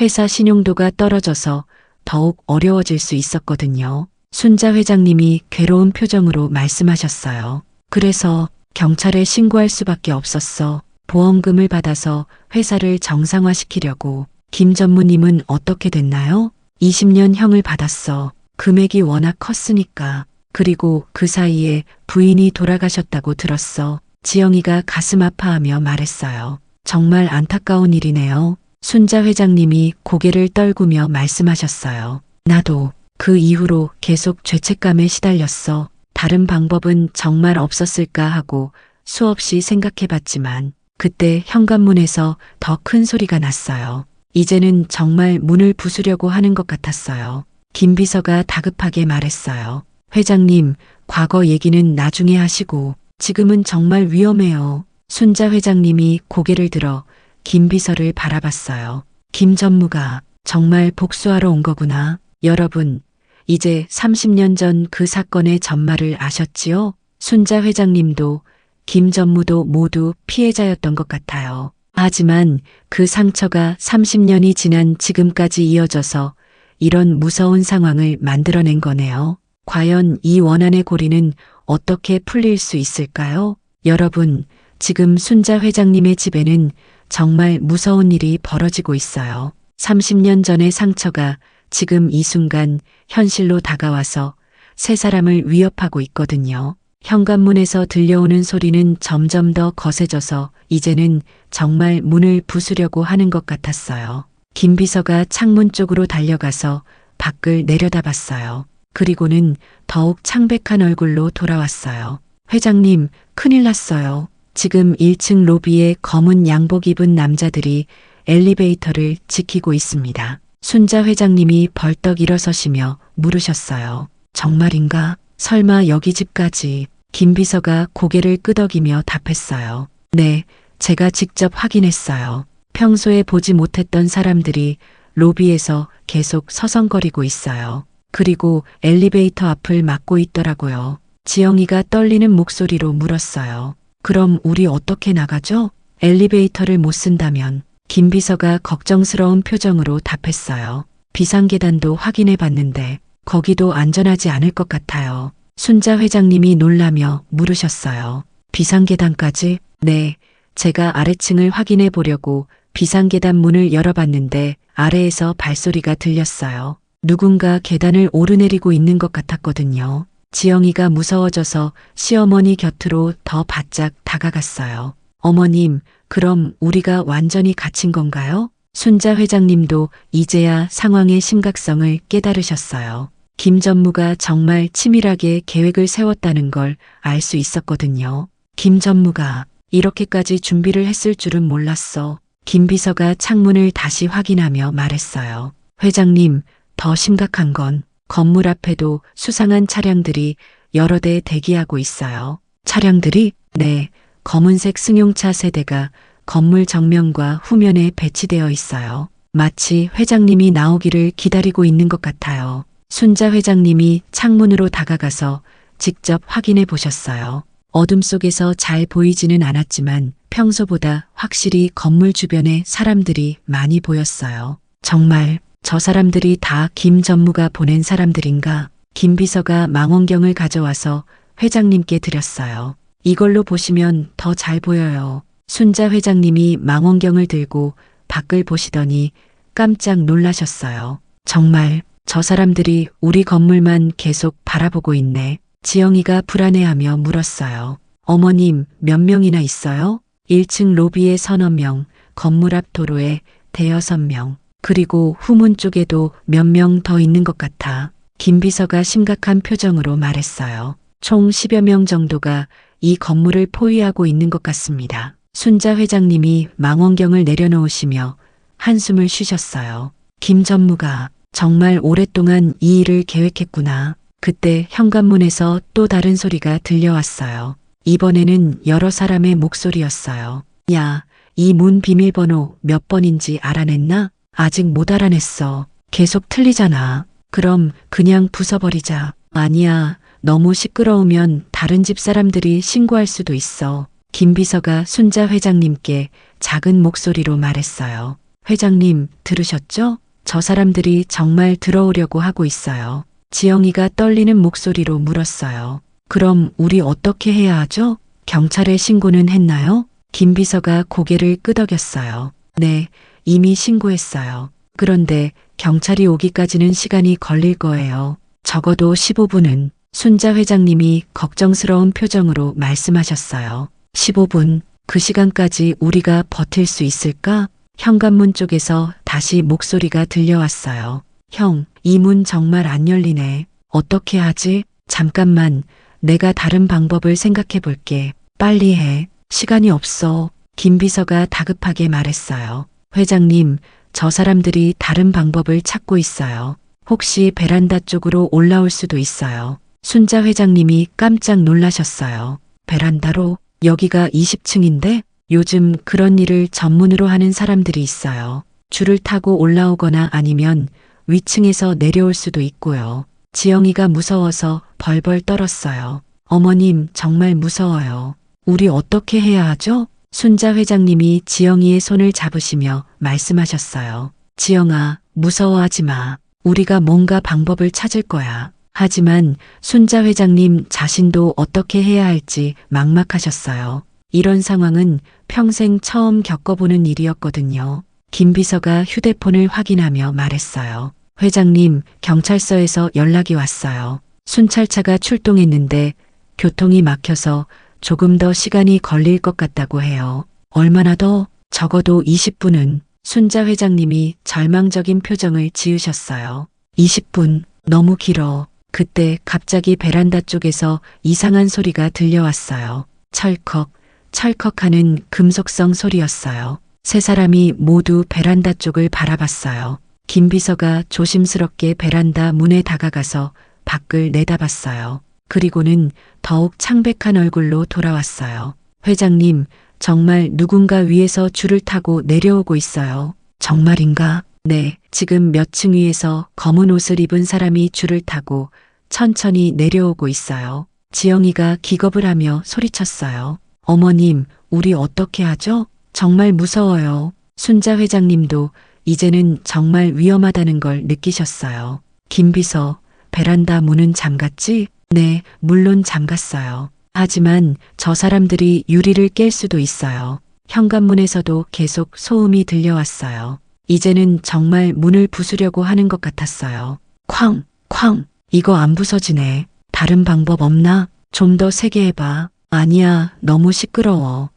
회사 신용도가 떨어져서 더욱 어려워질 수 있었거든요. 순자 회장님이 괴로운 표정으로 말씀하셨어요. 그래서 경찰에 신고할 수밖에 없었어. 보험금을 받아서 회사를 정상화시키려고. 김 전무님은 어떻게 됐나요? 20년 형을 받았어. 금액이 워낙 컸으니까. 그리고 그 사이에 부인이 돌아가셨다고 들었어. 지영이가 가슴 아파하며 말했어요. 정말 안타까운 일이네요. 순자 회장님이 고개를 떨구며 말씀하셨어요. 나도 그 이후로 계속 죄책감에 시달렸어. 다른 방법은 정말 없었을까 하고 수없이 생각해봤지만 그때 현관문에서 더 큰 소리가 났어요. 이제는 정말 문을 부수려고 하는 것 같았어요. 김 비서가 다급하게 말했어요. 회장님, 과거 얘기는 나중에 하시고 지금은 정말 위험해요. 순자 회장님이 고개를 들어 김 비서를 바라봤어요. 김 전무가 정말 복수하러 온 거구나. 여러분, 이제 30년 전 그 사건의 전말을 아셨지요? 순자 회장님도 김 전무도 모두 피해자였던 것 같아요. 하지만 그 상처가 30년이 지난 지금까지 이어져서 이런 무서운 상황을 만들어낸 거네요. 과연 이 원한의 고리는 어떻게 풀릴 수 있을까요? 여러분, 지금 순자 회장님의 집에는 정말 무서운 일이 벌어지고 있어요. 30년 전의 상처가 지금 이 순간 현실로 다가와서 세 사람을 위협하고 있거든요. 현관문에서 들려오는 소리는 점점 더 거세져서 이제는 정말 문을 부수려고 하는 것 같았어요. 김 비서가 창문 쪽으로 달려가서 밖을 내려다봤어요. 그리고는 더욱 창백한 얼굴로 돌아왔어요. 회장님, 큰일 났어요. 지금 1층 로비에 검은 양복 입은 남자들이 엘리베이터를 지키고 있습니다. 순자 회장님이 벌떡 일어서시며 물으셨어요. 정말인가? 설마 여기 집까지? 김 비서가 고개를 끄덕이며 답했어요. 네, 제가 직접 확인했어요. 평소에 보지 못했던 사람들이 로비에서 계속 서성거리고 있어요. 그리고 엘리베이터 앞을 막고 있더라고요. 지영이가 떨리는 목소리로 물었어요. 그럼 우리 어떻게 나가죠? 엘리베이터를 못 쓴다면. 김 비서가 걱정스러운 표정으로 답했어요. 비상계단도 확인해 봤는데 거기도 안전하지 않을 것 같아요. 순자 회장님이 놀라며 물으셨어요. 비상계단까지? 네, 제가 아래층을 확인해 보려고 비상계단 문을 열어봤는데 아래에서 발소리가 들렸어요. 누군가 계단을 오르내리고 있는 것 같았거든요. 지영이가 무서워져서 시어머니 곁으로 더 바짝 다가갔어요. 어머님, 그럼 우리가 완전히 갇힌 건가요? 순자 회장님도 이제야 상황의 심각성을 깨달으셨어요. 김 전무가 정말 치밀하게 계획을 세웠다는 걸 알 수 있었거든요. 김 전무가 이렇게까지 준비를 했을 줄은 몰랐어. 김 비서가 창문을 다시 확인하며 말했어요. 회장님, 더 심각한 건 건물 앞에도 수상한 차량들이 여러 대 대기하고 있어요. 차량들이? 네, 검은색 승용차 세대가 건물 정면과 후면에 배치되어 있어요. 마치 회장님이 나오기를 기다리고 있는 것 같아요. 순자 회장님이 창문으로 다가가서 직접 확인해 보셨어요. 어둠 속에서 잘 보이지는 않았지만 평소보다 확실히 건물 주변에 사람들이 많이 보였어요. 정말 저 사람들이 다 김 전무가 보낸 사람들인가? 김 비서가 망원경을 가져와서 회장님께 드렸어요. 이걸로 보시면 더 잘 보여요. 순자 회장님이 망원경을 들고 밖을 보시더니 깜짝 놀라셨어요. 정말 저 사람들이 우리 건물만 계속 바라보고 있네. 지영이가 불안해하며 물었어요. 어머님, 몇 명이나 있어요? 1층 로비에 서너 명, 건물 앞 도로에 대여섯 명, 그리고 후문 쪽에도 몇 명 더 있는 것 같아. 김 비서가 심각한 표정으로 말했어요. 총 10여 명 정도가 이 건물을 포위하고 있는 것 같습니다. 순자 회장님이 망원경을 내려놓으시며 한숨을 쉬셨어요. 김 전무가 정말 오랫동안 이 일을 계획했구나. 그때 현관문에서 또 다른 소리가 들려왔어요. 이번에는 여러 사람의 목소리였어요. 야, 이 문 비밀번호 몇 번인지 알아냈나? 아직 못 알아냈어. 계속 틀리잖아. 그럼 그냥 부숴버리자. 아니야. 너무 시끄러우면 다른 집 사람들이 신고할 수도 있어. 김 비서가 순자 회장님께 작은 목소리로 말했어요. 회장님, 들으셨죠? 저 사람들이 정말 들어오려고 하고 있어요. 지영이가 떨리는 목소리로 물었어요. 그럼 우리 어떻게 해야 하죠? 경찰에 신고는 했나요? 김 비서가 고개를 끄덕였어요. 네, 이미 신고했어요. 그런데 경찰이 오기까지는 시간이 걸릴 거예요. 적어도 15분은 순자 회장님이 걱정스러운 표정으로 말씀하셨어요. 15분, 그 시간까지 우리가 버틸 수 있을까? 현관문 쪽에서 다시 목소리가 들려왔어요. 형, 이 문 정말 안 열리네. 어떻게 하지? 잠깐만, 내가 다른 방법을 생각해 볼게. 빨리 해. 시간이 없어. 김 비서가 다급하게 말했어요. 회장님, 저 사람들이 다른 방법을 찾고 있어요. 혹시 베란다 쪽으로 올라올 수도 있어요. 순자 회장님이 깜짝 놀라셨어요. 베란다로? 여기가 20층인데? 요즘 그런 일을 전문으로 하는 사람들이 있어요. 줄을 타고 올라오거나 아니면 위층에서 내려올 수도 있고요. 지영이가 무서워서 벌벌 떨었어요. 어머님, 정말 무서워요. 우리 어떻게 해야 하죠? 순자 회장님이 지영이의 손을 잡으시며 말씀하셨어요. 지영아, 무서워하지 마. 우리가 뭔가 방법을 찾을 거야. 하지만 순자 회장님 자신도 어떻게 해야 할지 막막하셨어요. 이런 상황은 평생 처음 겪어보는 일이었거든요. 김 비서가 휴대폰을 확인하며 말했어요. 회장님, 경찰서에서 연락이 왔어요. 순찰차가 출동했는데 교통이 막혀서 조금 더 시간이 걸릴 것 같다고 해요. 얼마나 더? 적어도 20분은. 순자 회장님이 절망적인 표정을 지으셨어요. 20분, 너무 길어. 그때 갑자기 베란다 쪽에서 이상한 소리가 들려왔어요. 철컥, 철컥하는 금속성 소리였어요. 세 사람이 모두 베란다 쪽을 바라봤어요. 김 비서가 조심스럽게 베란다 문에 다가가서 밖을 내다봤어요. 그리고는 더욱 창백한 얼굴로 돌아왔어요. 회장님, 정말 누군가 위에서 줄을 타고 내려오고 있어요. 정말인가? 네, 지금 몇 층 위에서 검은 옷을 입은 사람이 줄을 타고 천천히 내려오고 있어요. 지영이가 기겁을 하며 소리쳤어요. 어머님, 우리 어떻게 하죠? 정말 무서워요. 순자 회장님도 이제는 정말 위험하다는 걸 느끼셨어요. 김 비서, 베란다 문은 잠갔지? 네, 물론 잠갔어요. 하지만 저 사람들이 유리를 깰 수도 있어요. 현관문에서도 계속 소음이 들려왔어요. 이제는 정말 문을 부수려고 하는 것 같았어요. 쾅, 쾅, 이거 안 부서지네. 다른 방법 없나? 좀 더 세게 해봐. 아니야, 너무 시끄러워.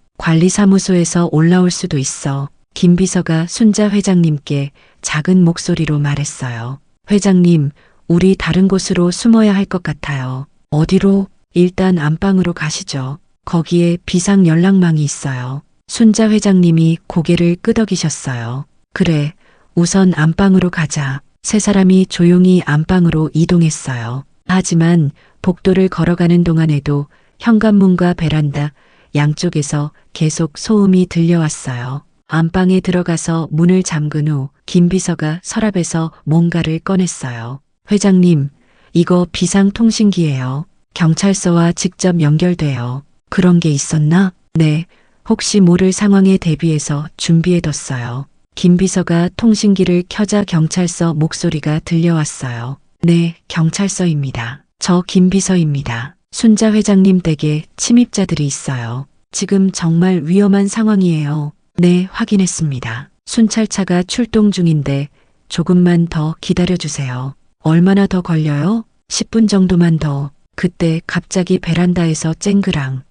관리사무소에서 올라올 수도 있어. 김 비서가 순자 회장님께 작은 목소리로 말했어요. 회장님, 우리 다른 곳으로 숨어야 할 것 같아요. 어디로? 일단 안방으로 가시죠. 거기에 비상 연락망이 있어요. 순자 회장님이 고개를 끄덕이셨어요. 그래, 우선 안방으로 가자. 세 사람이 조용히 안방으로 이동했어요. 하지만 복도를 걸어가는 동안에도 현관문과 베란다 양쪽에서 계속 소음이 들려왔어요. 안방에 들어가서 문을 잠근 후 김 비서가 서랍에서 뭔가를 꺼냈어요. 회장님, 이거 비상통신기예요. 경찰서와 직접 연결돼요. 그런 게 있었나? 네, 혹시 모를 상황에 대비해서 준비해뒀어요. 김 비서가 통신기를 켜자 경찰서 목소리가 들려왔어요. 네, 경찰서입니다. 저 김 비서입니다. 순자 회장님 댁에 침입자들이 있어요. 지금 정말 위험한 상황이에요. 네, 확인했습니다. 순찰차가 출동 중인데 조금만 더 기다려주세요. 얼마나 더 걸려요? 10분 정도만 더. 그때 갑자기 베란다에서 쨍그랑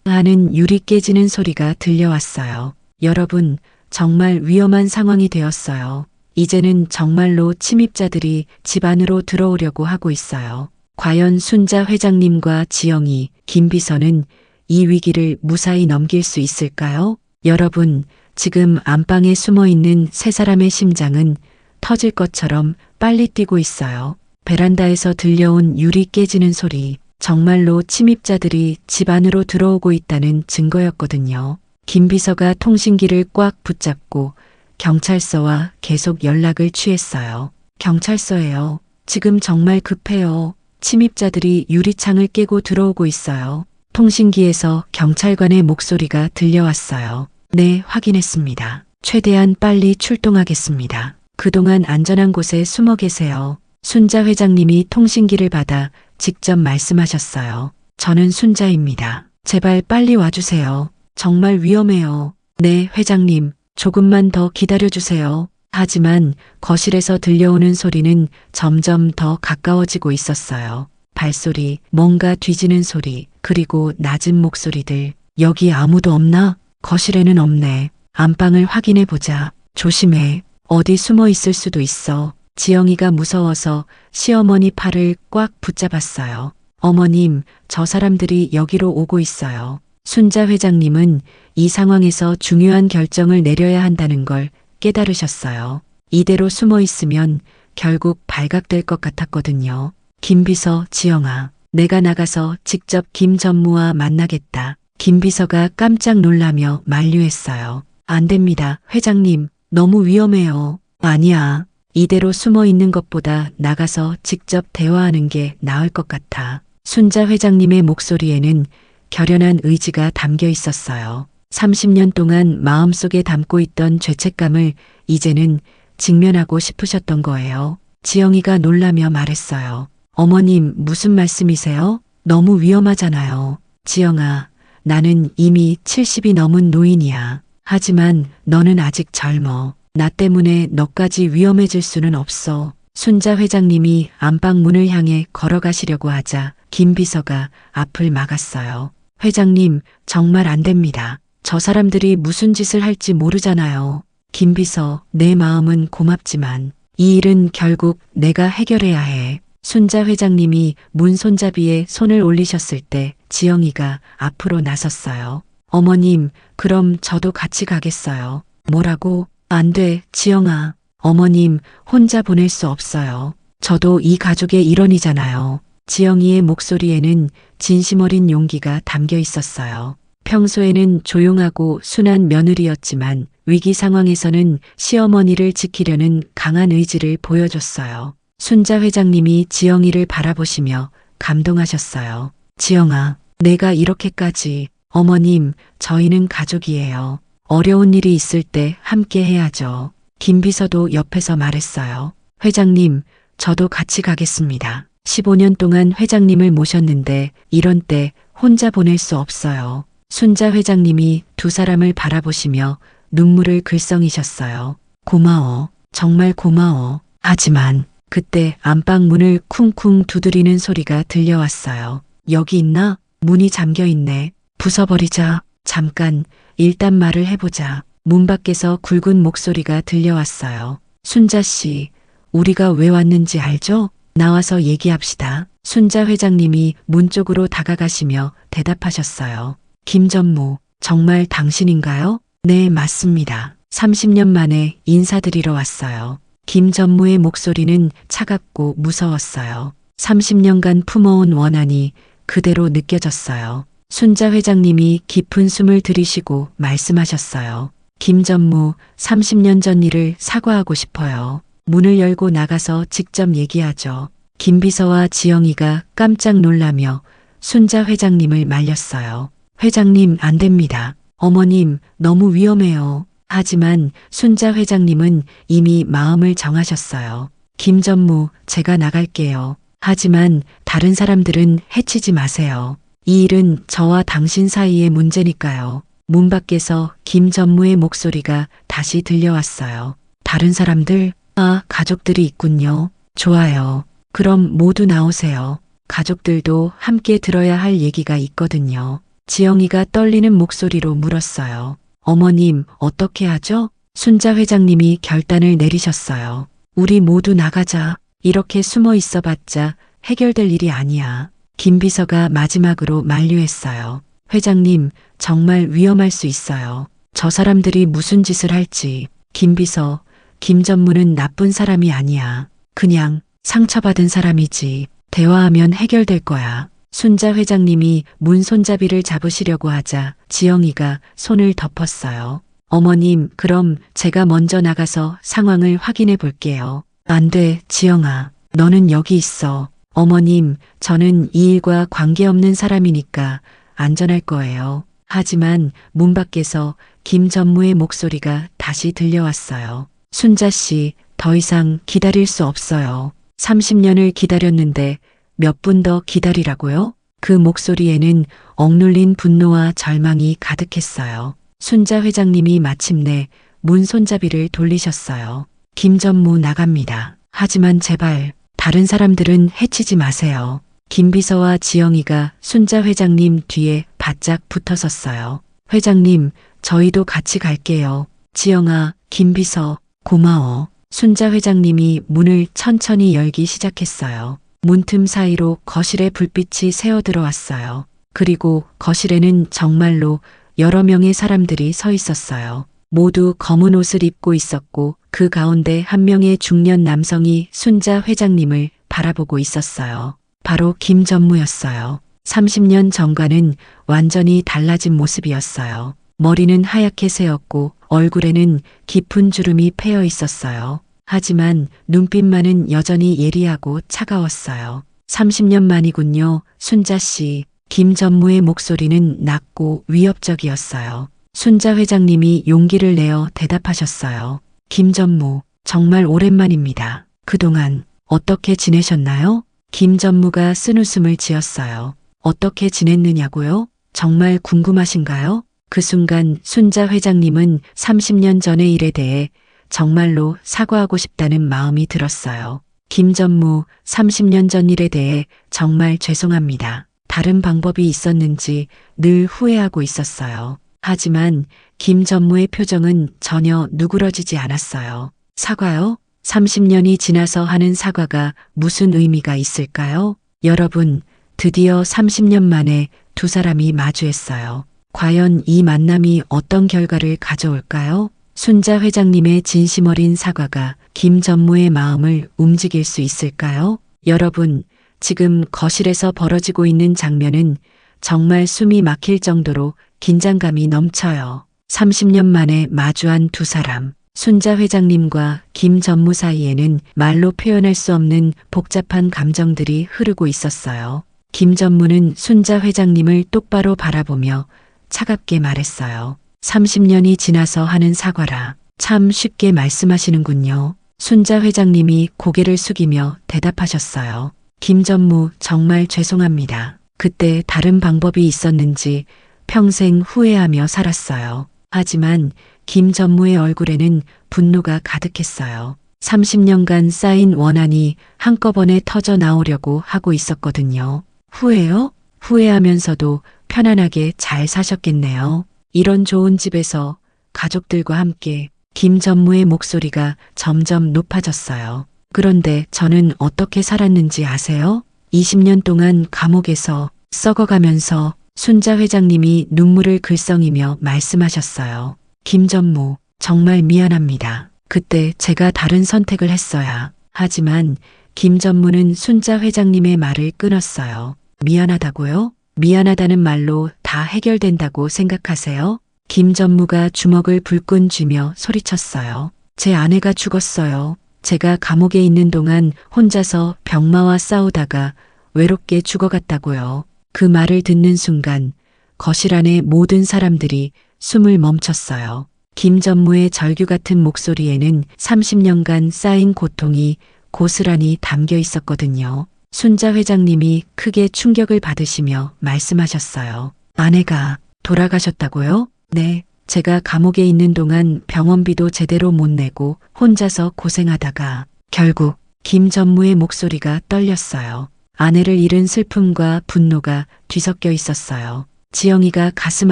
하는 유리 깨지는 소리가 들려왔어요. 여러분, 정말 위험한 상황이 되었어요. 이제는 정말로 침입자들이 집 안으로 들어오려고 하고 있어요. 과연 순자 회장님과 지영이, 김 비서는 이 위기를 무사히 넘길 수 있을까요? 여러분, 지금 안방에 숨어 있는 세 사람의 심장은 터질 것처럼 빨리 뛰고 있어요. 베란다에서 들려온 유리 깨지는 소리, 정말로 침입자들이 집 안으로 들어오고 있다는 증거였거든요. 김 비서가 통신기를 꽉 붙잡고 경찰서와 계속 연락을 취했어요. 경찰서예요. 지금 정말 급해요. 침입자들이 유리창을 깨고 들어오고 있어요. 통신기에서 경찰관의 목소리가 들려왔어요. 네, 확인했습니다. 최대한 빨리 출동하겠습니다. 그동안 안전한 곳에 숨어 계세요. 순자 회장님이 통신기를 받아 직접 말씀하셨어요. 저는 순자입니다. 제발 빨리 와주세요. 정말 위험해요. 네, 회장님. 조금만 더 기다려주세요. 하지만 거실에서 들려오는 소리는 점점 더 가까워지고 있었어요. 발소리, 뭔가 뒤지는 소리, 그리고 낮은 목소리들. 여기 아무도 없나? 거실에는 없네. 안방을 확인해 보자. 조심해. 어디 숨어 있을 수도 있어. 지영이가 무서워서 시어머니 팔을 꽉 붙잡았어요. 어머님, 저 사람들이 여기로 오고 있어요. 순자 회장님은 이 상황에서 중요한 결정을 내려야 한다는 걸 깨달으셨어요. 이대로 숨어 있으면 결국 발각될 것 같았거든요. 김비서, 지영아, 내가 나가서 직접 김 전무와 만나겠다. 김비서가 깜짝 놀라며 만류했어요. 안 됩니다, 회장님. 너무 위험해요. 아니야. 이대로 숨어 있는 것보다 나가서 직접 대화하는 게 나을 것 같아. 순자 회장님의 목소리에는 결연한 의지가 담겨 있었어요. 30년 동안 마음속에 담고 있던 죄책감을 이제는 직면하고 싶으셨던 거예요. 지영이가 놀라며 말했어요. 어머님, 무슨 말씀이세요? 너무 위험하잖아요. 지영아, 나는 이미 70이 넘은 노인이야. 하지만 너는 아직 젊어. 나 때문에 너까지 위험해질 수는 없어. 순자 회장님이 안방 문을 향해 걸어가시려고 하자 김 비서가 앞을 막았어요. 회장님, 정말 안 됩니다. 저 사람들이 무슨 짓을 할지 모르잖아요. 김 비서, 내 마음은 고맙지만 이 일은 결국 내가 해결해야 해. 순자 회장님이 문 손잡이에 손을 올리셨을 때 지영이가 앞으로 나섰어요. 어머님, 그럼 저도 같이 가겠어요. 뭐라고? 안 돼, 지영아. 어머님, 혼자 보낼 수 없어요. 저도 이 가족의 일원이잖아요. 지영이의 목소리에는 진심 어린 용기가 담겨 있었어요. 평소에는 조용하고 순한 며느리였지만 위기 상황에서는 시어머니를 지키려는 강한 의지를 보여줬어요. 순자 회장님이 지영이를 바라보시며 감동하셨어요. 지영아, 내가 이렇게까지. 어머님, 저희는 가족이에요. 어려운 일이 있을 때 함께 해야죠. 김 비서도 옆에서 말했어요. 회장님, 저도 같이 가겠습니다. 15년 동안 회장님을 모셨는데 이런 때 혼자 보낼 수 없어요. 순자 회장님이 두 사람을 바라보시며 눈물을 글썽이셨어요. 고마워. 정말 고마워. 하지만 그때 안방 문을 쿵쿵 두드리는 소리가 들려왔어요. 여기 있나? 문이 잠겨 있네. 부숴버리자. 잠깐, 일단 말을 해보자. 문 밖에서 굵은 목소리가 들려왔어요. 순자 씨, 우리가 왜 왔는지 알죠? 나와서 얘기합시다. 순자 회장님이 문 쪽으로 다가가시며 대답하셨어요. 김전무, 정말 당신인가요? 네, 맞습니다. 30년 만에 인사드리러 왔어요. 김 전무의 목소리는 차갑고 무서웠어요. 30년간 품어온 원한이 그대로 느껴졌어요. 순자 회장님이 깊은 숨을 들이쉬고 말씀하셨어요. 김 전무, 30년 전 일을 사과하고 싶어요. 문을 열고 나가서 직접 얘기하죠. 김 비서와 지영이가 깜짝 놀라며 순자 회장님을 말렸어요. 회장님, 안 됩니다. 어머님, 너무 위험해요. 하지만 순자 회장님은 이미 마음을 정하셨어요. 김 전무, 제가 나갈게요. 하지만 다른 사람들은 해치지 마세요. 이 일은 저와 당신 사이의 문제니까요. 문 밖에서 김 전무의 목소리가 다시 들려왔어요. 다른 사람들? 아, 가족들이 있군요. 좋아요. 그럼 모두 나오세요. 가족들도 함께 들어야 할 얘기가 있거든요. 지영이가 떨리는 목소리로 물었어요. 어머님, 어떻게 하죠? 순자 회장님이 결단을 내리셨어요. 우리 모두 나가자. 이렇게 숨어 있어봤자 해결될 일이 아니야. 김 비서가 마지막으로 만류했어요. 회장님, 정말 위험할 수 있어요. 저 사람들이 무슨 짓을 할지. 김 비서, 김 전무는 나쁜 사람이 아니야. 그냥 상처받은 사람이지. 대화하면 해결될 거야. 순자 회장님이 문 손잡이를 잡으시려고 하자 지영이가 손을 덮었어요. 어머님, 그럼 제가 먼저 나가서 상황을 확인해 볼게요. 안 돼, 지영아. 너는 여기 있어. 어머님, 저는 이 일과 관계없는 사람이니까 안전할 거예요. 하지만 문 밖에서 김 전무의 목소리가 다시 들려왔어요. 순자 씨, 더 이상 기다릴 수 없어요. 30년을 기다렸는데 몇 분 더 기다리라고요? 그 목소리에는 억눌린 분노와 절망이 가득했어요. 순자 회장님이 마침내 문 손잡이를 돌리셨어요. 김전무 나갑니다. 하지만 제발 다른 사람들은 해치지 마세요. 김비서와 지영이가 순자 회장님 뒤에 바짝 붙어섰어요. 회장님, 저희도 같이 갈게요. 지영아, 김비서, 고마워. 순자 회장님이 문을 천천히 열기 시작했어요. 문틈 사이로 거실에 불빛이 새어 들어왔어요. 그리고 거실에는 정말로 여러 명의 사람들이 서 있었어요. 모두 검은 옷을 입고 있었고 그 가운데 한 명의 중년 남성이 순자 회장님을 바라보고 있었어요. 바로 김전무였어요. 30년 전과는 완전히 달라진 모습이었어요. 머리는 하얗게 새었고 얼굴에는 깊은 주름이 패여 있었어요. 하지만 눈빛만은 여전히 예리하고 차가웠어요. 30년 만이군요, 순자 씨. 김전무의 목소리는 낮고 위협적이었어요. 순자 회장님이 용기를 내어 대답하셨어요. 김전무, 정말 오랜만입니다. 그동안 어떻게 지내셨나요? 김전무가 쓴웃음을 지었어요. 어떻게 지냈느냐고요? 정말 궁금하신가요? 그 순간 순자 회장님은 30년 전의 일에 대해 정말로 사과하고 싶다는 마음이 들었어요. 김전무, 30년 전 일에 대해 정말 죄송합니다. 다른 방법이 있었는지 늘 후회하고 있었어요. 하지만 김전무의 표정은 전혀 누그러지지 않았어요. 사과요? 30년이 지나서 하는 사과가 무슨 의미가 있을까요? 여러분, 드디어 30년 만에 두 사람이 마주했어요. 과연 이 만남이 어떤 결과를 가져올까요? 순자 회장님의 진심 어린 사과가 김전무의 마음을 움직일 수 있을까요? 여러분, 지금 거실에서 벌어지고 있는 장면은 정말 숨이 막힐 정도로 긴장감이 넘쳐요. 30년 만에 마주한 두 사람, 순자 회장님과 김전무 사이에는 말로 표현할 수 없는 복잡한 감정들이 흐르고 있었어요. 김전무는 순자 회장님을 똑바로 바라보며 차갑게 말했어요. 30년이 지나서 하는 사과라. 참 쉽게 말씀하시는군요. 순자 회장님이 고개를 숙이며 대답하셨어요. 김전무, 정말 죄송합니다. 그때 다른 방법이 있었는지 평생 후회하며 살았어요. 하지만 김전무의 얼굴에는 분노가 가득했어요. 30년간 쌓인 원한이 한꺼번에 터져 나오려고 하고 있었거든요. 후회요? 후회하면서도 편안하게 잘 사셨겠네요. 이런 좋은 집에서 가족들과 함께. 김전무의 목소리가 점점 높아졌어요. 그런데 저는 어떻게 살았는지 아세요? 20년 동안 감옥에서 썩어가면서. 순자 회장님이 눈물을 글썽이며 말씀하셨어요. 김전무, 정말 미안합니다. 그때 제가 다른 선택을 했어야. 하지만 김전무는 순자 회장님의 말을 끊었어요. 미안하다고요? 미안하다는 말로 다 해결된다고 생각하세요? 김전무가 주먹을 불끈 쥐며 소리쳤어요. 제 아내가 죽었어요. 제가 감옥에 있는 동안 혼자서 병마와 싸우다가 외롭게 죽어갔다고요. 그 말을 듣는 순간 거실 안의 모든 사람들이 숨을 멈췄어요. 김전무의 절규 같은 목소리에는 30년간 쌓인 고통이 고스란히 담겨 있었거든요. 순자 회장님이 크게 충격을 받으시며 말씀하셨어요. 아내가 돌아가셨다고요? 네, 제가 감옥에 있는 동안 병원비도 제대로 못 내고 혼자서 고생하다가 결국. 김전무의 목소리가 떨렸어요. 아내를 잃은 슬픔과 분노가 뒤섞여 있었어요. 지영이가 가슴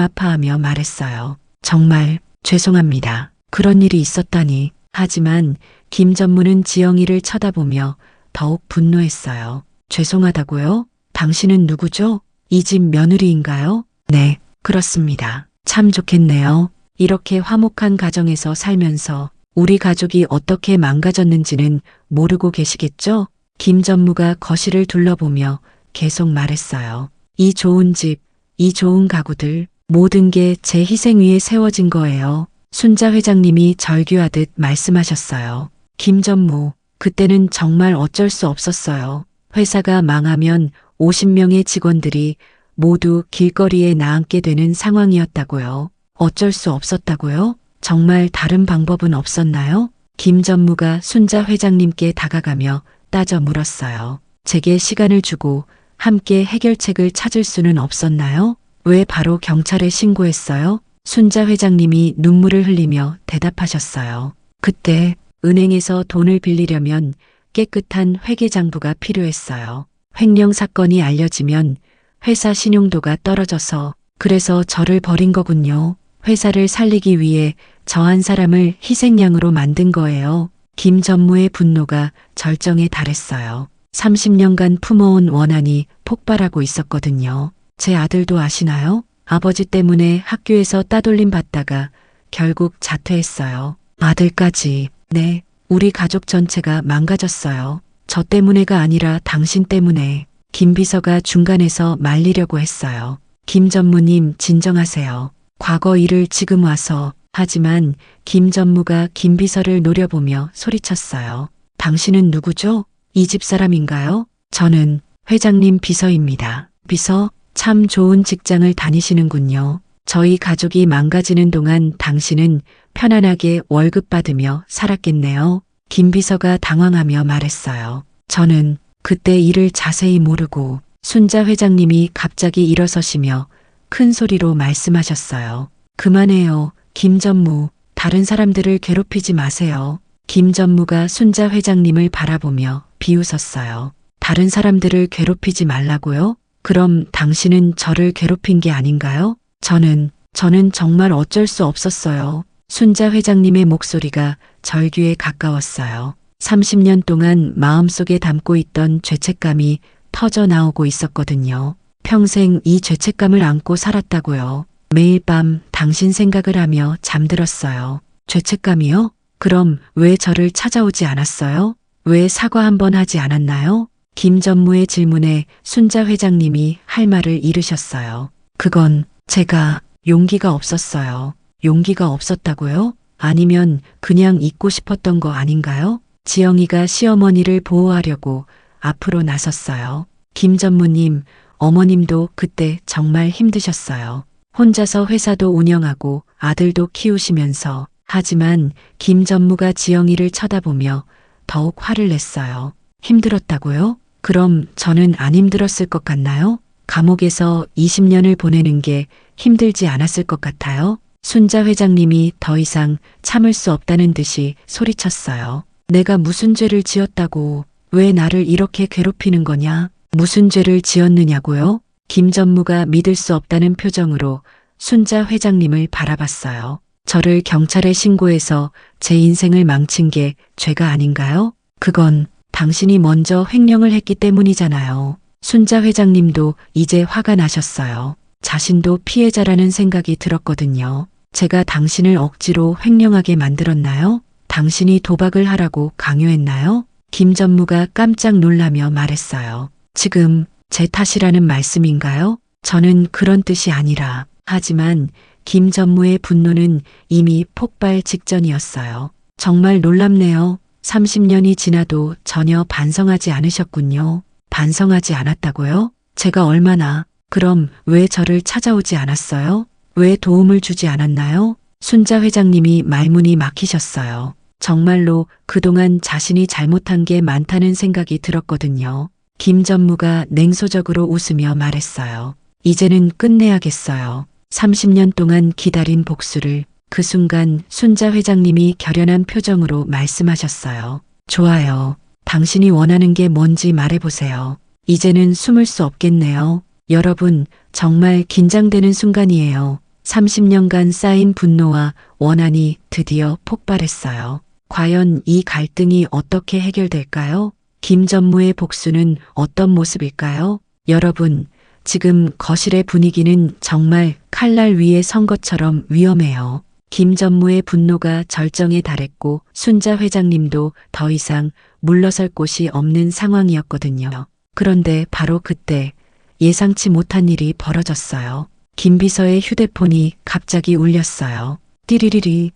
아파하며 말했어요. 정말 죄송합니다. 그런 일이 있었다니. 하지만 김전무는 지영이를 쳐다보며 더욱 분노했어요. 죄송하다고요? 당신은 누구죠? 이 집 며느리인가요? 네, 그렇습니다. 참 좋겠네요. 이렇게 화목한 가정에서 살면서 우리 가족이 어떻게 망가졌는지는 모르고 계시겠죠? 김전무가 거실을 둘러보며 계속 말했어요. 이 좋은 집, 이 좋은 가구들, 모든 게 제 희생 위에 세워진 거예요. 순자 회장님이 절규하듯 말씀하셨어요. 김전무, 그때는 정말 어쩔 수 없었어요. 회사가 망하면 50명의 직원들이 모두 길거리에 나앉게 되는 상황이었다고요. 어쩔 수 없었다고요? 정말 다른 방법은 없었나요? 김 전무가 순자 회장님께 다가가며 따져 물었어요. 제게 시간을 주고 함께 해결책을 찾을 수는 없었나요? 왜 바로 경찰에 신고했어요? 순자 회장님이 눈물을 흘리며 대답하셨어요. 그때 은행에서 돈을 빌리려면 깨끗한 회계장부가 필요했어요. 횡령 사건이 알려지면 회사 신용도가 떨어져서 그래서 저를 버린 거군요. 회사를 살리기 위해 저 한 사람을 희생양으로 만든 거예요. 김 전무의 분노가 절정에 달했어요. 30년간 품어온 원한이 폭발하고 있었거든요. 제 아들도 아시나요? 아버지 때문에 학교에서 따돌림 받다가 결국 자퇴했어요. 아들까지. 네, 우리 가족 전체가 망가졌어요. 저 때문에가 아니라 당신 때문에. 김 비서가 중간에서 말리려고 했어요. 김 전무님 진정하세요. 과거 일을 지금 와서. 하지만 김 전무가 김 비서를 노려보며 소리쳤어요. 당신은 누구죠? 이 집 사람인가요? 저는 회장님 비서입니다. 비서? 참 좋은 직장을 다니시는군요. 저희 가족이 망가지는 동안 당신은 편안하게 월급 받으며 살았겠네요. 김 비서가 당황하며 말했어요. 저는 그때 일을 자세히 모르고. 순자 회장님이 갑자기 일어서시며 큰 소리로 말씀하셨어요. 그만해요. 김 전무, 다른 사람들을 괴롭히지 마세요. 김 전무가 순자 회장님을 바라보며 비웃었어요. 다른 사람들을 괴롭히지 말라고요? 그럼 당신은 저를 괴롭힌 게 아닌가요? 저는 정말 어쩔 수 없었어요. 순자 회장님의 목소리가 절규에 가까웠어요. 30년 동안 마음속에 담고 있던 죄책감이 터져 나오고 있었거든요. 평생 이 죄책감을 안고 살았다고요. 매일 밤 당신 생각을 하며 잠들었어요. 죄책감이요? 그럼 왜 저를 찾아오지 않았어요? 왜 사과 한번 하지 않았나요? 김 전무의 질문에 순자 회장님이 할 말을 잃으셨어요. 그건 제가 용기가 없었어요. 용기가 없었다고요? 아니면 그냥 잊고 싶었던 거 아닌가요? 지영이가 시어머니를 보호하려고 앞으로 나섰어요. 김 전무님, 어머님도 그때 정말 힘드셨어요. 혼자서 회사도 운영하고 아들도 키우시면서. 하지만 김 전무가 지영이를 쳐다보며 더욱 화를 냈어요. 힘들었다고요? 그럼 저는 안 힘들었을 것 같나요? 감옥에서 20년을 보내는 게 힘들지 않았을 것 같아요. 순자 회장님이 더 이상 참을 수 없다는 듯이 소리쳤어요. 내가 무슨 죄를 지었다고. 왜 나를 이렇게 괴롭히는 거냐? 무슨 죄를 지었느냐고요? 김 전무가 믿을 수 없다는 표정으로 순자 회장님을 바라봤어요. 저를 경찰에 신고해서 제 인생을 망친 게 죄가 아닌가요? 그건 당신이 먼저 횡령을 했기 때문이잖아요. 순자 회장님도 이제 화가 나셨어요. 자신도 피해자라는 생각이 들었거든요. 제가 당신을 억지로 횡령하게 만들었나요? 당신이 도박을 하라고 강요했나요? 김 전무가 깜짝 놀라며 말했어요. 지금 제 탓이라는 말씀인가요? 저는 그런 뜻이 아니라. 하지만 김 전무의 분노는 이미 폭발 직전이었어요. 정말 놀랍네요. 30년이 지나도 전혀 반성하지 않으셨군요. 반성하지 않았다고요? 제가 얼마나. 그럼 왜 저를 찾아오지 않았어요? 왜 도움을 주지 않았나요? 순자 회장님이 말문이 막히셨어요. 정말로 그동안 자신이 잘못한 게 많다는 생각이 들었거든요. 김 전무가 냉소적으로 웃으며 말했어요. 이제는 끝내야겠어요. 30년 동안 기다린 복수를. 그 순간 순자 회장님이 결연한 표정으로 말씀하셨어요. 좋아요. 당신이 원하는 게 뭔지 말해보세요. 이제는 숨을 수 없겠네요. 여러분, 정말 긴장되는 순간이에요. 30년간 쌓인 분노와 원한이 드디어 폭발했어요. 과연 이 갈등이 어떻게 해결될까요? 김 전무의 복수는 어떤 모습일까요? 여러분, 지금 거실의 분위기는 정말 칼날 위에 선 것처럼 위험해요. 김 전무의 분노가 절정에 달했고 순자 회장님도 더 이상 물러설 곳이 없는 상황이었거든요. 그런데 바로 그때 예상치 못한 일이 벌어졌어요. 김 비서의 휴대폰이 갑자기 울렸어요. 띠리리리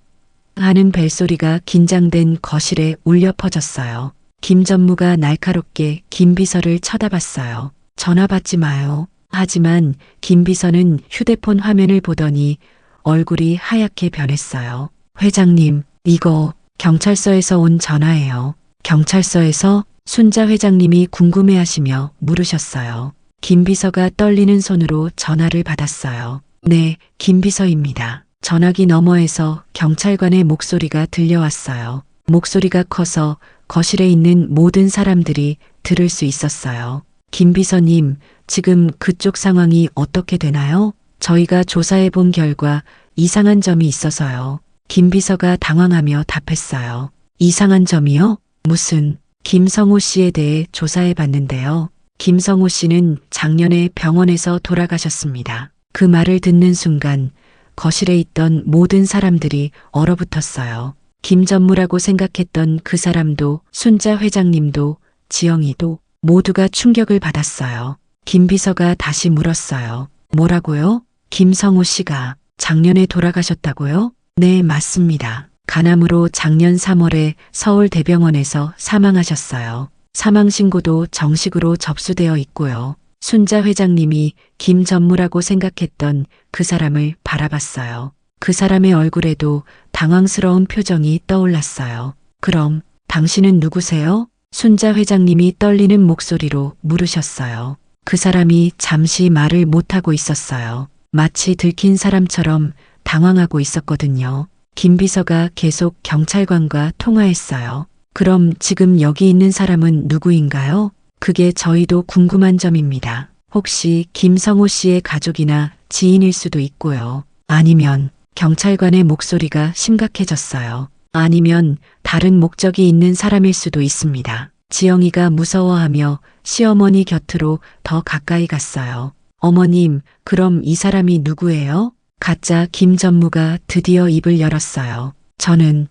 하는 벨소리가 긴장된 거실에 울려 퍼졌어요. 김 전무가 날카롭게 김 비서를 쳐다봤어요. 전화 받지 마요. 하지만 김 비서는 휴대폰 화면을 보더니 얼굴이 하얗게 변했어요. 회장님, 이거 경찰서에서 온 전화예요. 경찰서에서? 순자 회장님이 궁금해하시며 물으셨어요. 김 비서가 떨리는 손으로 전화를 받았어요. 네, 김 비서입니다. 전화기 너머에서 경찰관의 목소리가 들려왔어요. 목소리가 커서 거실에 있는 모든 사람들이 들을 수 있었어요. 김 비서님, 지금 그쪽 상황이 어떻게 되나요? 저희가 조사해 본 결과 이상한 점이 있어서요. 김 비서가 당황하며 답했어요. 이상한 점이요? 무슨? 김성호 씨에 대해 조사해 봤는데요. 김성호 씨는 작년에 병원에서 돌아가셨습니다. 그 말을 듣는 순간 거실에 있던 모든 사람들이 얼어붙었어요. 김전무라고 생각했던 그 사람도, 순자 회장님도, 지영이도 모두가 충격을 받았어요. 김 비서가 다시 물었어요. 뭐라고요? 김성호 씨가 작년에 돌아가셨다고요? 네, 맞습니다. 간암으로 작년 3월에 서울대병원에서 사망하셨어요. 사망신고도 정식으로 접수되어 있고요. 순자 회장님이 김전무라고 생각했던 그 사람을 바라봤어요. 그 사람의 얼굴에도 당황스러운 표정이 떠올랐어요. 그럼 당신은 누구세요? 순자 회장님이 떨리는 목소리로 물으셨어요. 그 사람이 잠시 말을 못하고 있었어요. 마치 들킨 사람처럼 당황하고 있었거든요. 김 비서가 계속 경찰관과 통화했어요. 그럼 지금 여기 있는 사람은 누구인가요? 그게 저희도 궁금한 점입니다. 혹시 김성호 씨의 가족이나 지인일 수도 있고요. 아니면 경찰관의 목소리가 심각해졌어요. 아니면 다른 목적이 있는 사람일 수도 있습니다. 지영이가 무서워하며 시어머니 곁으로 더 가까이 갔어요. 어머님, 그럼 이 사람이 누구예요? 가짜 김전무가 드디어 입을 열었어요. 저는,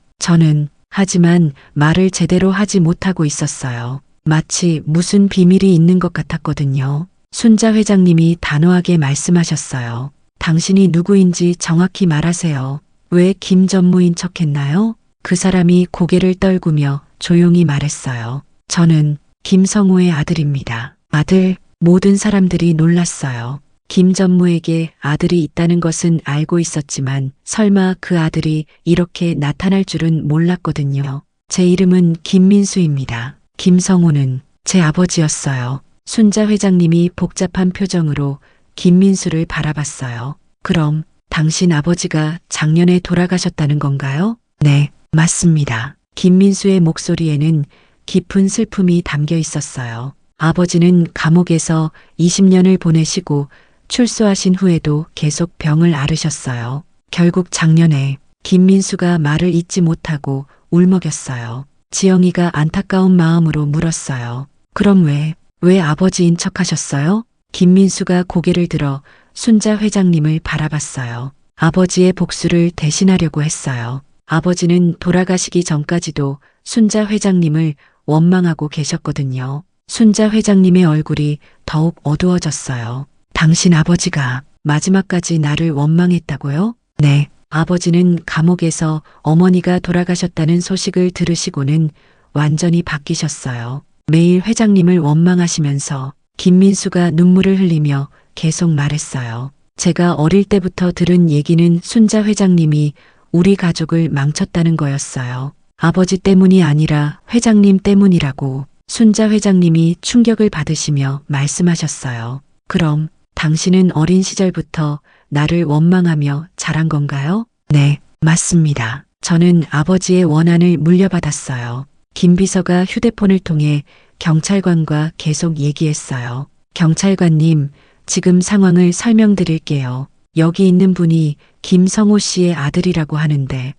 하지만 말을 제대로 하지 못하고 있었어요. 마치 무슨 비밀이 있는 것 같았거든요. 순자 회장님이 단호하게 말씀하셨어요. 당신이 누구인지 정확히 말하세요. 왜 김전무인 척했나요? 그 사람이 고개를 떨구며 조용히 말했어요. 저는 김성호의 아들입니다. 아들? 모든 사람들이 놀랐어요. 김전무에게 아들이 있다는 것은 알고 있었지만 설마 그 아들이 이렇게 나타날 줄은 몰랐거든요. 제 이름은 김민수입니다. 김성호는 제 아버지였어요. 순자 회장님이 복잡한 표정으로 김민수를 바라봤어요. 그럼 당신 아버지가 작년에 돌아가셨다는 건가요? 네, 맞습니다. 김민수의 목소리에는 깊은 슬픔이 담겨 있었어요. 아버지는 감옥에서 20년을 보내시고 출소하신 후에도 계속 병을 앓으셨어요. 결국 작년에 김민수가 말을 잇지 못하고 울먹였어요. 지영이가 안타까운 마음으로 물었어요. 그럼 왜 아버지인 척하셨어요? 김민수가 고개를 들어 순자 회장님을 바라봤어요. 아버지의 복수를 대신하려고 했어요. 아버지는 돌아가시기 전까지도 순자 회장님을 원망하고 계셨거든요. 순자 회장님의 얼굴이 더욱 어두워졌어요. 당신 아버지가 마지막까지 나를 원망했다고요? 네. 아버지는 감옥에서 어머니가 돌아가셨다는 소식을 들으시고는 완전히 바뀌셨어요. 매일 회장님을 원망하시면서 김민수가 눈물을 흘리며 계속 말했어요. 제가 어릴 때부터 들은 얘기는 순자 회장님이 우리 가족을 망쳤다는 거였어요. 아버지 때문이 아니라 회장님 때문이라고. 순자 회장님이 충격을 받으시며 말씀하셨어요. 그럼 당신은 어린 시절부터 나를 원망하며 자란 건가요? 네, 맞습니다. 저는 아버지의 원한을 물려받았어요. 김 비서가 휴대폰을 통해 경찰관과 계속 얘기했어요. 경찰관님, 지금 상황을 설명드릴게요. 여기 있는 분이 김성호 씨의 아들이라고 하는데,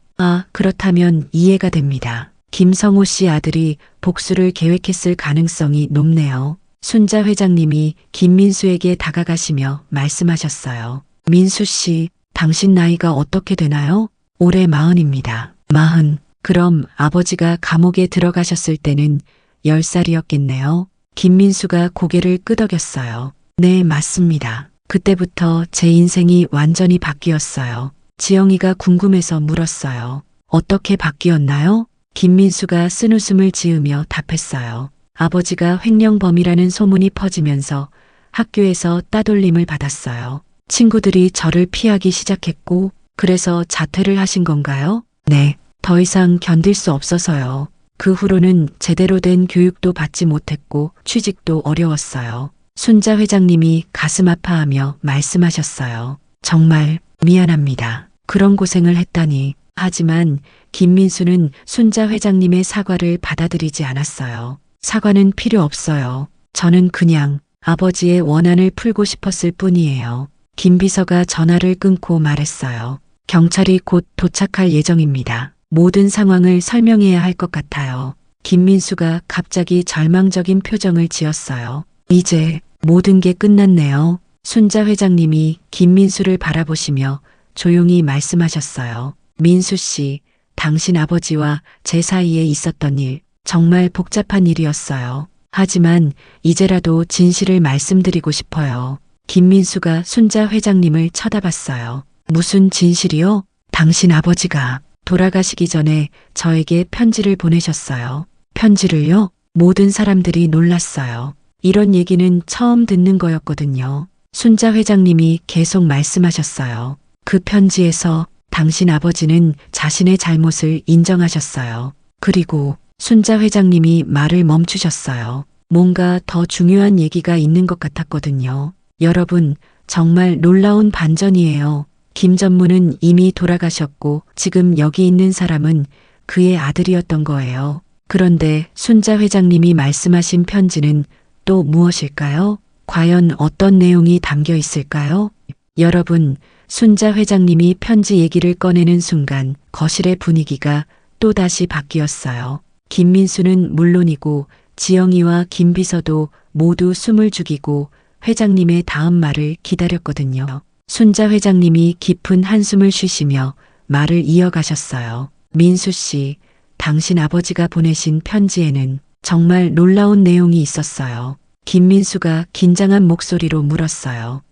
그렇다면 이해가 됩니다. 김성호 씨 아들이 복수를 계획했을 가능성이 높네요. 순자 회장님이 김민수에게 다가가시며 말씀하셨어요. 민수 씨, 당신 나이가 어떻게 되나요? 올해 40입니다. 40. 그럼 아버지가 감옥에 들어가셨을 때는 10살이었겠네요. 김민수가 고개를 끄덕였어요. 네, 맞습니다. 그때부터 제 인생이 완전히 바뀌었어요. 지영이가 궁금해서 물었어요. 어떻게 바뀌었나요? 김민수가 쓴웃음을 지으며 답했어요. 아버지가 횡령범이라는 소문이 퍼지면서 학교에서 따돌림을 받았어요. 친구들이 저를 피하기 시작했고, 그래서 자퇴를 하신 건가요? 네. 더 이상 견딜 수 없어서요. 그 후로는 제대로 된 교육도 받지 못했고 취직도 어려웠어요. 순자 회장님이 가슴 아파하며 말씀하셨어요. 정말 미안합니다. 그런 고생을 했다니. 하지만 김민수는 순자 회장님의 사과를 받아들이지 않았어요. 사과는 필요 없어요. 저는 그냥 아버지의 원한을 풀고 싶었을 뿐이에요. 김 비서가 전화를 끊고 말했어요. 경찰이 곧 도착할 예정입니다. 모든 상황을 설명해야 할 것 같아요. 김민수가 갑자기 절망적인 표정을 지었어요. 이제 모든 게 끝났네요. 순자 회장님이 김민수를 바라보시며 조용히 말씀하셨어요. 민수 씨, 당신 아버지와 제 사이에 있었던 일, 정말 복잡한 일이었어요. 하지만 이제라도 진실을 말씀드리고 싶어요. 김민수가 순자 회장님을 쳐다봤어요. 무슨 진실이요? 당신 아버지가 돌아가시기 전에 저에게 편지를 보내셨어요. 편지를요? 모든 사람들이 놀랐어요. 이런 얘기는 처음 듣는 거였거든요. 순자 회장님이 계속 말씀하셨어요. 그 편지에서 당신 아버지는 자신의 잘못을 인정하셨어요. 그리고 순자 회장님이 말을 멈추셨어요. 뭔가 더 중요한 얘기가 있는 것 같았거든요. 여러분, 정말 놀라운 반전이에요. 김전무는 이미 돌아가셨고 지금 여기 있는 사람은 그의 아들이었던 거예요. 그런데 순자 회장님이 말씀하신 편지는 또 무엇일까요? 과연 어떤 내용이 담겨 있을까요? 여러분, 순자 회장님이 편지 얘기를 꺼내는 순간 거실의 분위기가 또다시 바뀌었어요. 김민수는 물론이고 지영이와 김 비서도 모두 숨을 죽이고 회장님의 다음 말을 기다렸거든요. 순자 회장님이 깊은 한숨을 쉬시며 말을 이어가셨어요. 민수 씨, 당신 아버지가 보내신 편지에는 정말 놀라운 내용이 있었어요. 김민수가 긴장한 목소리로 물었어요.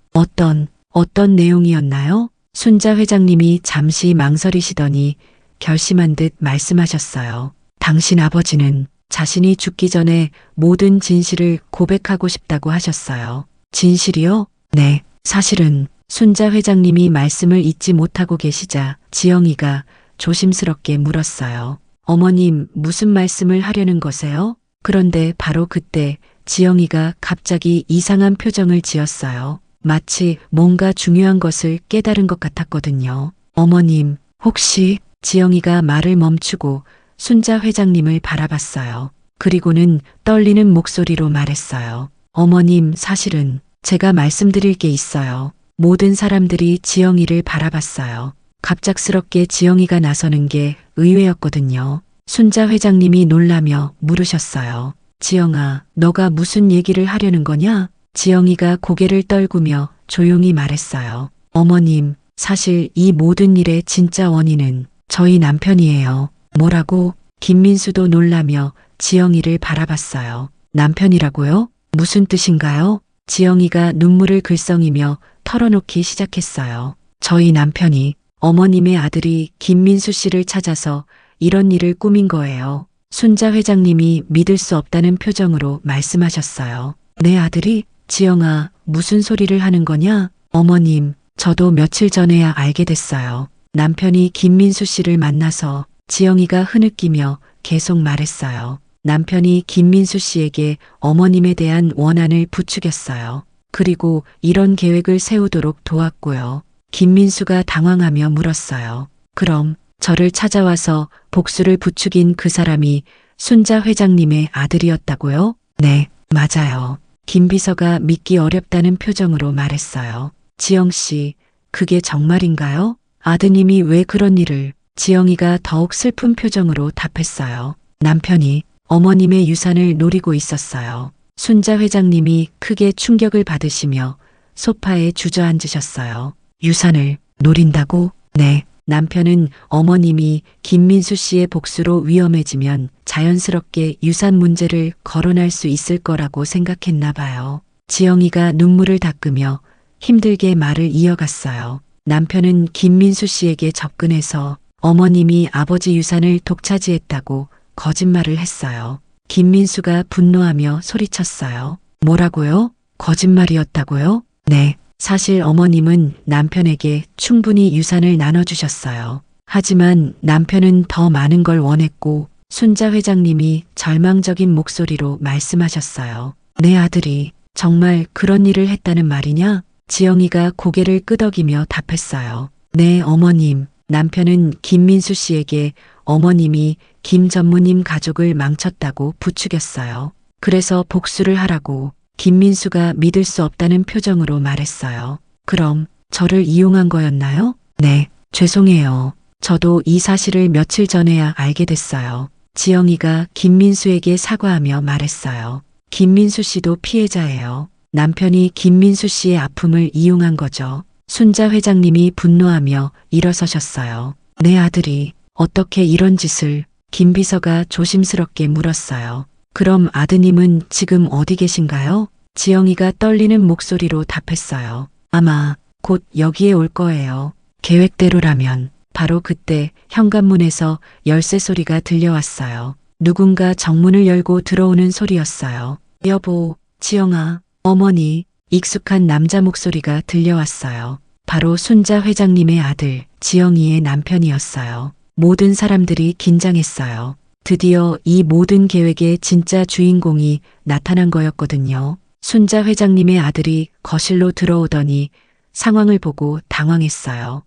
어떤 내용이었나요? 순자 회장님이 잠시 망설이시더니 결심한 듯 말씀하셨어요. 당신 아버지는 자신이 죽기 전에 모든 진실을 고백하고 싶다고 하셨어요. 진실이요? 네, 사실은 순자 회장님이 말씀을 잊지 못하고 계시자 지영이가 조심스럽게 물었어요. 어머님, 무슨 말씀을 하려는 거세요? 그런데 바로 그때 지영이가 갑자기 이상한 표정을 지었어요. 마치 뭔가 중요한 것을 깨달은 것 같았거든요. 어머님, 혹시 지영이가 말을 멈추고 순자 회장님을 바라봤어요. 그리고는 떨리는 목소리로 말했어요. 어머님, 사실은 제가 말씀드릴 게 있어요. 모든 사람들이 지영이를 바라봤어요. 갑작스럽게 지영이가 나서는 게 의외였거든요. 순자 회장님이 놀라며 물으셨어요. 지영아, 너가 무슨 얘기를 하려는 거냐? 지영이가 고개를 떨구며 조용히 말했어요. 어머님, 사실 이 모든 일의 진짜 원인은 저희 남편이에요. 뭐라고? 김민수도 놀라며 지영이를 바라봤어요. 남편이라고요? 무슨 뜻인가요? 지영이가 눈물을 글썽이며 털어놓기 시작했어요. 저희 남편이 어머님의 아들이 김민수 씨를 찾아서 이런 일을 꾸민 거예요. 순자 회장님이 믿을 수 없다는 표정으로 말씀하셨어요. 내 아들이? 지영아, 무슨 소리를 하는 거냐? 어머님, 저도 며칠 전에야 알게 됐어요. 남편이 김민수 씨를 만나서. 지영이가 흐느끼며 계속 말했어요. 남편이 김민수 씨에게 어머님에 대한 원한을 부추겼어요. 그리고 이런 계획을 세우도록 도왔고요. 김민수가 당황하며 물었어요. 그럼 저를 찾아와서 복수를 부추긴 그 사람이 순자 회장님의 아들이었다고요? 네, 맞아요. 김 비서가 믿기 어렵다는 표정으로 말했어요. 지영 씨, 그게 정말인가요? 아드님이 왜 그런 일을? 지영이가 더욱 슬픈 표정으로 답했어요. 남편이 어머님의 유산을 노리고 있었어요. 순자 회장님이 크게 충격을 받으시며 소파에 주저앉으셨어요. 유산을 노린다고? 네. 남편은 어머님이 김민수 씨의 복수로 위험해지면 자연스럽게 유산 문제를 거론할 수 있을 거라고 생각했나 봐요. 지영이가 눈물을 닦으며 힘들게 말을 이어갔어요. 남편은 김민수 씨에게 접근해서 어머님이 아버지 유산을 독차지했다고 거짓말을 했어요. 김민수가 분노하며 소리쳤어요. 뭐라고요? 거짓말이었다고요? 네. 사실 어머님은 남편에게 충분히 유산을 나눠주셨어요. 하지만 남편은 더 많은 걸 원했고 순자 회장님이 절망적인 목소리로 말씀하셨어요. 내 아들이 정말 그런 일을 했다는 말이냐? 지영이가 고개를 끄덕이며 답했어요. 네, 어머님. 남편은 김민수 씨에게 어머님이 김 전무님 가족을 망쳤다고 부추겼어요. 그래서 복수를 하라고 김민수가 믿을 수 없다는 표정으로 말했어요. 그럼 저를 이용한 거였나요? 네, 죄송해요. 저도 이 사실을 며칠 전에야 알게 됐어요. 지영이가 김민수에게 사과하며 말했어요. 김민수 씨도 피해자예요. 남편이 김민수 씨의 아픔을 이용한 거죠. 순자 회장님이 분노하며 일어서셨어요. 내 아들이 어떻게 이런 짓을? 김 비서가 조심스럽게 물었어요. 그럼 아드님은 지금 어디 계신가요? 지영이가 떨리는 목소리로 답했어요. 아마 곧 여기에 올 거예요. 계획대로라면. 바로 그때 현관문에서 열쇠 소리가 들려왔어요. 누군가 정문을 열고 들어오는 소리였어요. 여보, 지영아, 어머니. 익숙한 남자 목소리가 들려왔어요. 바로 순자 회장님의 아들, 지영이의 남편이었어요. 모든 사람들이 긴장했어요. 드디어 이 모든 계획의 진짜 주인공이 나타난 거였거든요. 순자 회장님의 아들이 거실로 들어오더니 상황을 보고 당황했어요.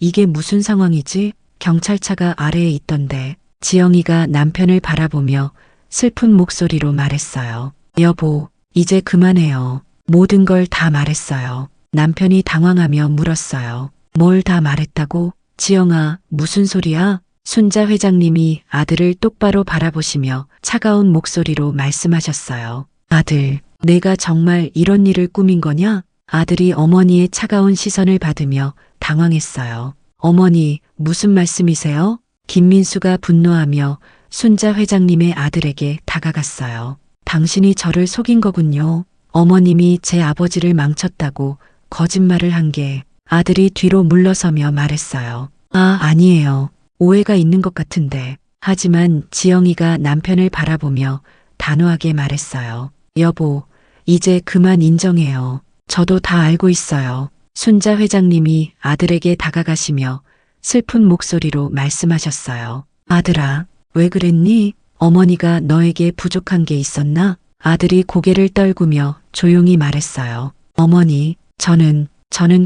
이게 무슨 상황이지? 경찰차가 아래에 있던데. 지영이가 남편을 바라보며 슬픈 목소리로 말했어요. 여보, 이제 그만해요. 모든 걸 다 말했어요. 남편이 당황하며 물었어요. 뭘 다 말했다고? 지영아, 무슨 소리야? 순자 회장님이 아들을 똑바로 바라보시며 차가운 목소리로 말씀하셨어요. 아들, 내가 정말 이런 일을 꾸민 거냐? 아들이 어머니의 차가운 시선을 받으며 당황했어요. 어머니, 무슨 말씀이세요? 김민수가 분노하며 순자 회장님의 아들에게 다가갔어요. 당신이 저를 속인 거군요. 어머님이 제 아버지를 망쳤다고 거짓말을 한 게. 아들이 뒤로 물러서며 말했어요. 아니에요. 오해가 있는 것 같은데. 하지만 지영이가 남편을 바라보며 단호하게 말했어요. 여보, 이제 그만 인정해요. 저도 다 알고 있어요. 순자 회장님이 아들에게 다가가시며 슬픈 목소리로 말씀하셨어요. 아들아, 왜 그랬니? 어머니가 너에게 부족한 게 있었나? 아들이 고개를 떨구며 조용히 말했어요. 어머니, 저는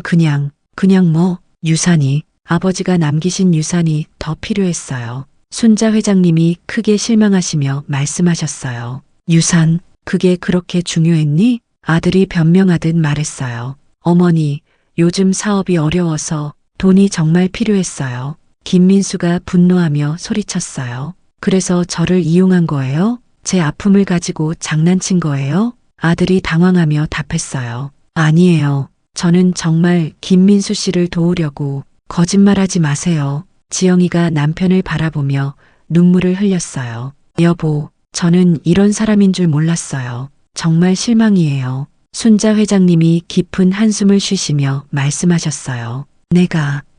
그냥 유산이, 아버지가 남기신 유산이 더 필요했어요. 순자 회장님이 크게 실망하시며 말씀하셨어요. 유산, 그게 그렇게 중요했니? 아들이 변명하듯 말했어요. 어머니, 요즘 사업이 어려워서 돈이 정말 필요했어요. 김민수가 분노하며 소리쳤어요. 그래서 저를 이용한 거예요? 제 아픔을 가지고 장난친 거예요? 아들이 당황하며 답했어요. 아니에요. 저는 정말 김민수 씨를 도우려고. 거짓말하지 마세요. 지영이가 남편을 바라보며 눈물을 흘렸어요. 여보, 저는 이런 사람인 줄 몰랐어요. 정말 실망이에요. 순자 회장님이 깊은 한숨을 쉬시며 말씀하셨어요.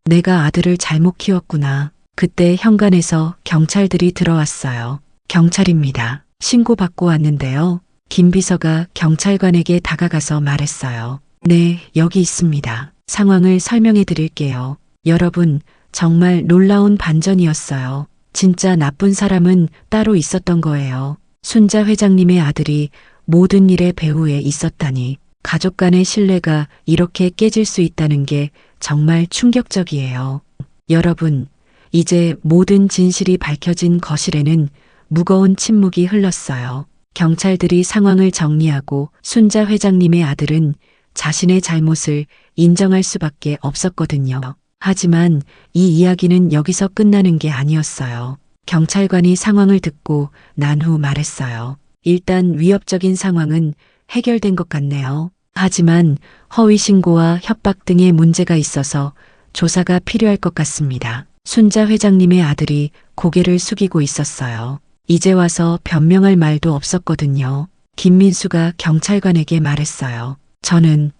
내가 아들을 잘못 키웠구나. 그때 현관에서 경찰들이 들어왔어요. 경찰입니다. 신고받고 왔는데요. 김 비서가 경찰관에게 다가가서 말했어요. 네, 여기 있습니다. 상황을 설명해 드릴게요. 여러분, 정말 놀라운 반전이었어요. 진짜 나쁜 사람은 따로 있었던 거예요. 순자 회장님의 아들이 모든 일의 배후에 있었다니. 가족 간의 신뢰가 이렇게 깨질 수 있다는 게 정말 충격적이에요. 여러분, 이제 모든 진실이 밝혀진 거실에는 무거운 침묵이 흘렀어요. 경찰들이 상황을 정리하고 순자 회장님의 아들은 자신의 잘못을 인정할 수밖에 없었거든요. 하지만 이 이야기는 여기서 끝나는 게 아니었어요. 경찰관이 상황을 듣고 난 후 말했어요. 일단 위협적인 상황은 해결된 것 같네요. 하지만 허위 신고와 협박 등의 문제가 있어서 조사가 필요할 것 같습니다. 순자 회장님의 아들이 고개를 숙이고 있었어요. 이제 와서 변명할 말도 없었거든요. 김민수가 경찰관에게 말했어요. 저는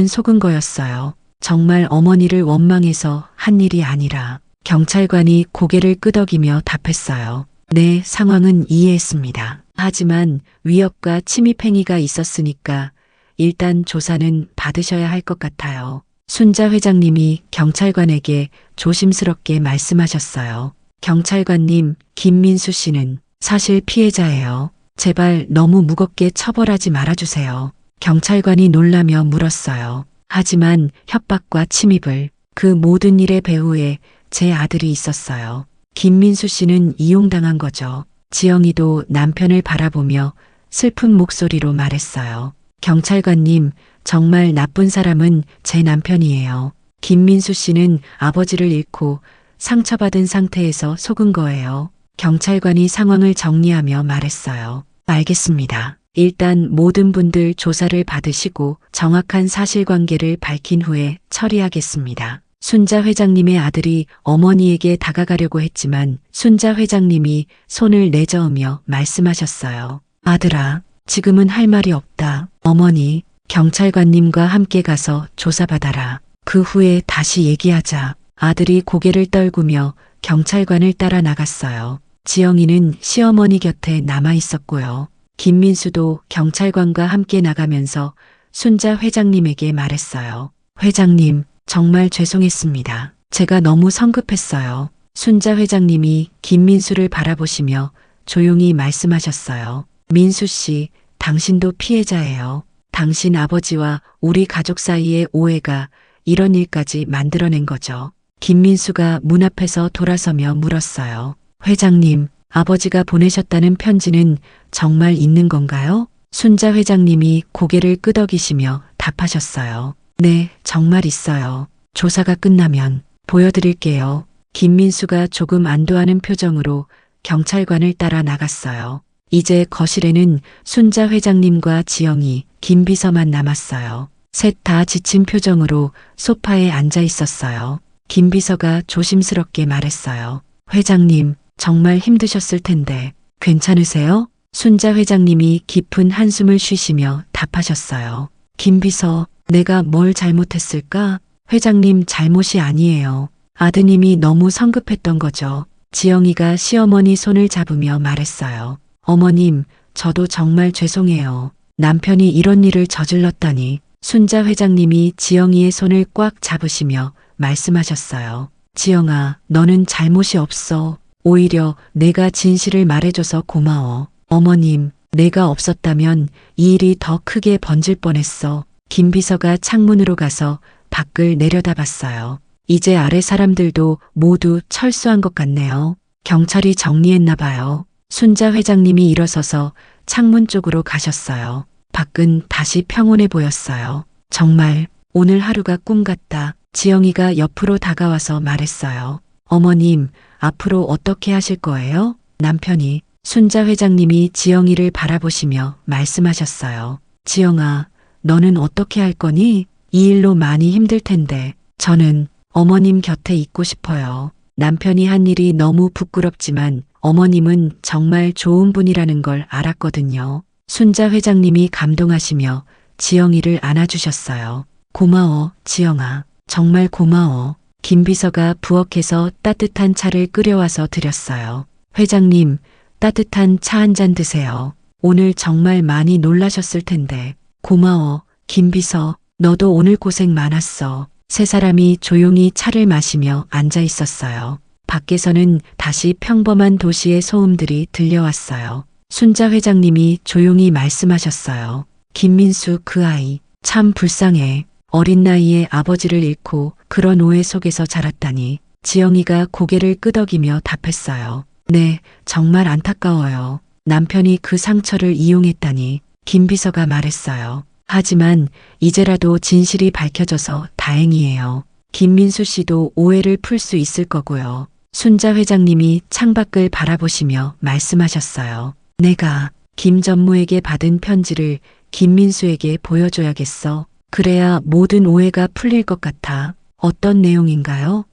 속은 거였어요. 정말 어머니를 원망해서 한 일이 아니라. 경찰관이 고개를 끄덕이며 답했어요. 네, 상황은 이해했습니다. 하지만 위협과 침입 행위가 있었으니까 일단 조사는 받으셔야 할 것 같아요. 순자 회장님이 경찰관에게 조심스럽게 말씀하셨어요. 경찰관님, 김민수 씨는 사실 피해자예요. 제발 너무 무겁게 처벌하지 말아주세요. 경찰관이 놀라며 물었어요. 하지만 협박과 침입을 그 모든 일의 배후에 제 아들이 있었어요. 김민수 씨는 이용당한 거죠. 지영이도 남편을 바라보며 슬픈 목소리로 말했어요. 경찰관님, 정말 나쁜 사람은 제 남편이에요. 김민수 씨는 아버지를 잃고 상처받은 상태에서 속은 거예요. 경찰관이 상황을 정리하며 말했어요. 알겠습니다. 일단 모든 분들 조사를 받으시고 정확한 사실관계를 밝힌 후에 처리하겠습니다. 순자 회장님의 아들이 어머니에게 다가가려고 했지만 순자 회장님이 손을 내저으며 말씀하셨어요. 아들아, 지금은 할 말이 없다. 어머니, 경찰관님과 함께 가서 조사받아라. 그 후에 다시 얘기하자. 아들이 고개를 떨구며 경찰관을 따라 나갔어요. 지영이는 시어머니 곁에 남아 있었고요. 김민수도 경찰관과 함께 나가면서 순자 회장님에게 말했어요. 회장님, 정말 죄송했습니다. 제가 너무 성급했어요. 순자 회장님이 김민수를 바라보시며 조용히 말씀하셨어요. 민수 씨, 당신도 피해자예요. 당신 아버지와 우리 가족 사이의 오해가 이런 일까지 만들어낸 거죠. 김민수가 문 앞에서 돌아서며 물었어요. 회장님, 아버지가 보내셨다는 편지는 정말 있는 건가요? 순자 회장님이 고개를 끄덕이시며 답하셨어요. 네, 정말 있어요. 조사가 끝나면 보여드릴게요. 김민수가 조금 안도하는 표정으로 경찰관을 따라 나갔어요. 이제 거실에는 순자 회장님과 지영이, 김비서만 남았어요. 셋 다 지친 표정으로 소파에 앉아 있었어요. 김비서가 조심스럽게 말했어요. 회장님, 정말 힘드셨을 텐데 괜찮으세요? 순자 회장님이 깊은 한숨을 쉬시며 답하셨어요. 김비서, 내가 뭘 잘못했을까? 회장님 잘못이 아니에요. 아드님이 너무 성급했던 거죠. 지영이가 시어머니 손을 잡으며 말했어요. 어머님, 저도 정말 죄송해요. 남편이 이런 일을 저질렀다니. 순자 회장님이 지영이의 손을 꽉 잡으시며 말씀하셨어요. 지영아, 너는 잘못이 없어. 오히려 내가 진실을 말해줘서 고마워. 어머님, 내가 없었다면 이 일이 더 크게 번질 뻔했어. 김비서가 창문으로 가서 밖을 내려다봤어요. 이제 아래 사람들도 모두 철수한 것 같네요. 경찰이 정리했나 봐요. 순자 회장님이 일어서서 창문 쪽으로 가셨어요. 밖은 다시 평온해 보였어요. 정말 오늘 하루가 꿈 같다. 지영이가 옆으로 다가와서 말했어요. 어머님, 앞으로 어떻게 하실 거예요? 남편이 순자 회장님이 지영이를 바라보시며 말씀하셨어요. 지영아, 너는 어떻게 할 거니? 이 일로 많이 힘들 텐데 저는 어머님 곁에 있고 싶어요. 남편이 한 일이 너무 부끄럽지만 어머님은 정말 좋은 분이라는 걸 알았거든요. 순자 회장님이 감동하시며 지영이를 안아주셨어요. 고마워, 지영아. 정말 고마워. 김비서가 부엌에서 따뜻한 차를 끓여와서 드렸어요. 회장님, 따뜻한 차 한 잔 드세요. 오늘 정말 많이 놀라셨을 텐데. 고마워, 김비서. 너도 오늘 고생 많았어. 세 사람이 조용히 차를 마시며 앉아 있었어요. 밖에서는 다시 평범한 도시의 소음들이 들려왔어요. 순자 회장님이 조용히 말씀하셨어요. 김민수 그 아이 참 불쌍해. 어린 나이에 아버지를 잃고 그런 오해 속에서 자랐다니. 지영이가 고개를 끄덕이며 답했어요. 네, 정말 안타까워요. 남편이 그 상처를 이용했다니. 김비서가 말했어요. 하지만 이제라도 진실이 밝혀져서 다행이에요. 김민수 씨도 오해를 풀 수 있을 거고요. 순자 회장님이 창밖을 바라보시며 말씀하셨어요. 내가 김 전무에게 받은 편지를 김민수에게 보여줘야겠어. 그래야 모든 오해가 풀릴 것 같아. 어떤 내용인가요?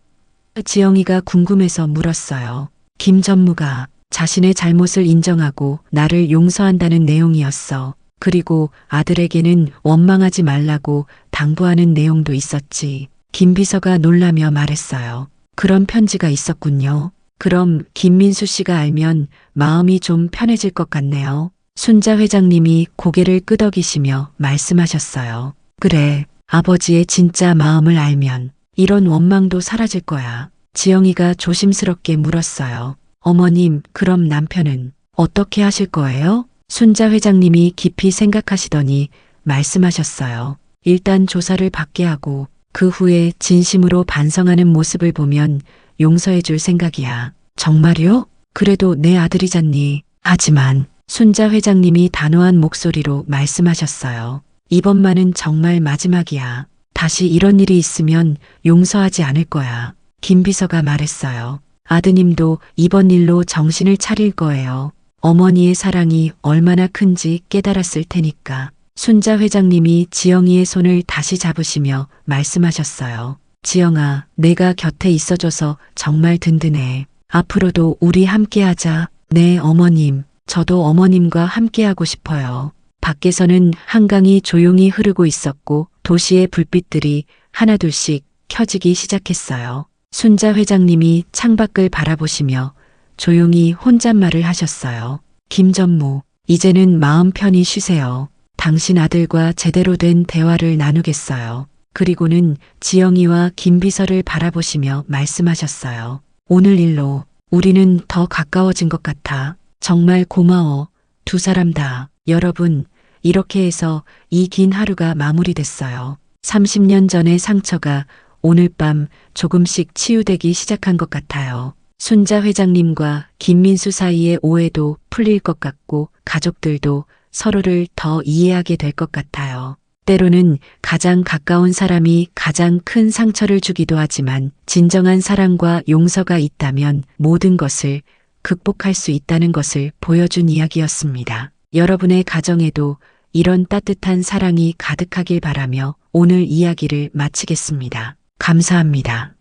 지영이가 궁금해서 물었어요. 김 전무가 자신의 잘못을 인정하고 나를 용서한다는 내용이었어. 그리고 아들에게는 원망하지 말라고 당부하는 내용도 있었지. 김 비서가 놀라며 말했어요. 그런 편지가 있었군요. 그럼 김민수 씨가 알면 마음이 좀 편해질 것 같네요. 순자 회장님이 고개를 끄덕이시며 말씀하셨어요. 그래, 아버지의 진짜 마음을 알면 이런 원망도 사라질 거야. 지영이가 조심스럽게 물었어요. 어머님, 그럼 남편은 어떻게 하실 거예요? 순자 회장님이 깊이 생각하시더니 말씀하셨어요. 일단 조사를 받게 하고 그 후에 진심으로 반성하는 모습을 보면 용서해 줄 생각이야. 정말요? 그래도 내 아들이잖니. 하지만 순자 회장님이 단호한 목소리로 말씀하셨어요. 이번만은 정말 마지막이야. 다시 이런 일이 있으면 용서하지 않을 거야. 김 비서가 말했어요. 아드님도 이번 일로 정신을 차릴 거예요. 어머니의 사랑이 얼마나 큰지 깨달았을 테니까. 순자 회장님이 지영이의 손을 다시 잡으시며 말씀하셨어요. 지영아, 내가 곁에 있어줘서 정말 든든해. 앞으로도 우리 함께하자. 네, 어머님. 저도 어머님과 함께하고 싶어요. 밖에서는 한강이 조용히 흐르고 있었고 도시의 불빛들이 하나둘씩 켜지기 시작했어요. 순자 회장님이 창밖을 바라보시며 조용히 혼잣말을 하셨어요. 김전무, 이제는 마음 편히 쉬세요. 당신 아들과 제대로 된 대화를 나누겠어요. 그리고는 지영이와 김 비서를 바라보시며 말씀하셨어요. 오늘 일로 우리는 더 가까워진 것 같아. 정말 고마워. 두 사람 다. 여러분, 이렇게 해서 이 긴 하루가 마무리됐어요. 30년 전의 상처가 오늘 밤 조금씩 치유되기 시작한 것 같아요. 순자 회장님과 김민수 사이의 오해도 풀릴 것 같고 가족들도 서로를 더 이해하게 될 것 같아요. 때로는 가장 가까운 사람이 가장 큰 상처를 주기도 하지만 진정한 사랑과 용서가 있다면 모든 것을 극복할 수 있다는 것을 보여준 이야기였습니다. 여러분의 가정에도 이런 따뜻한 사랑이 가득하길 바라며 오늘 이야기를 마치겠습니다. 감사합니다.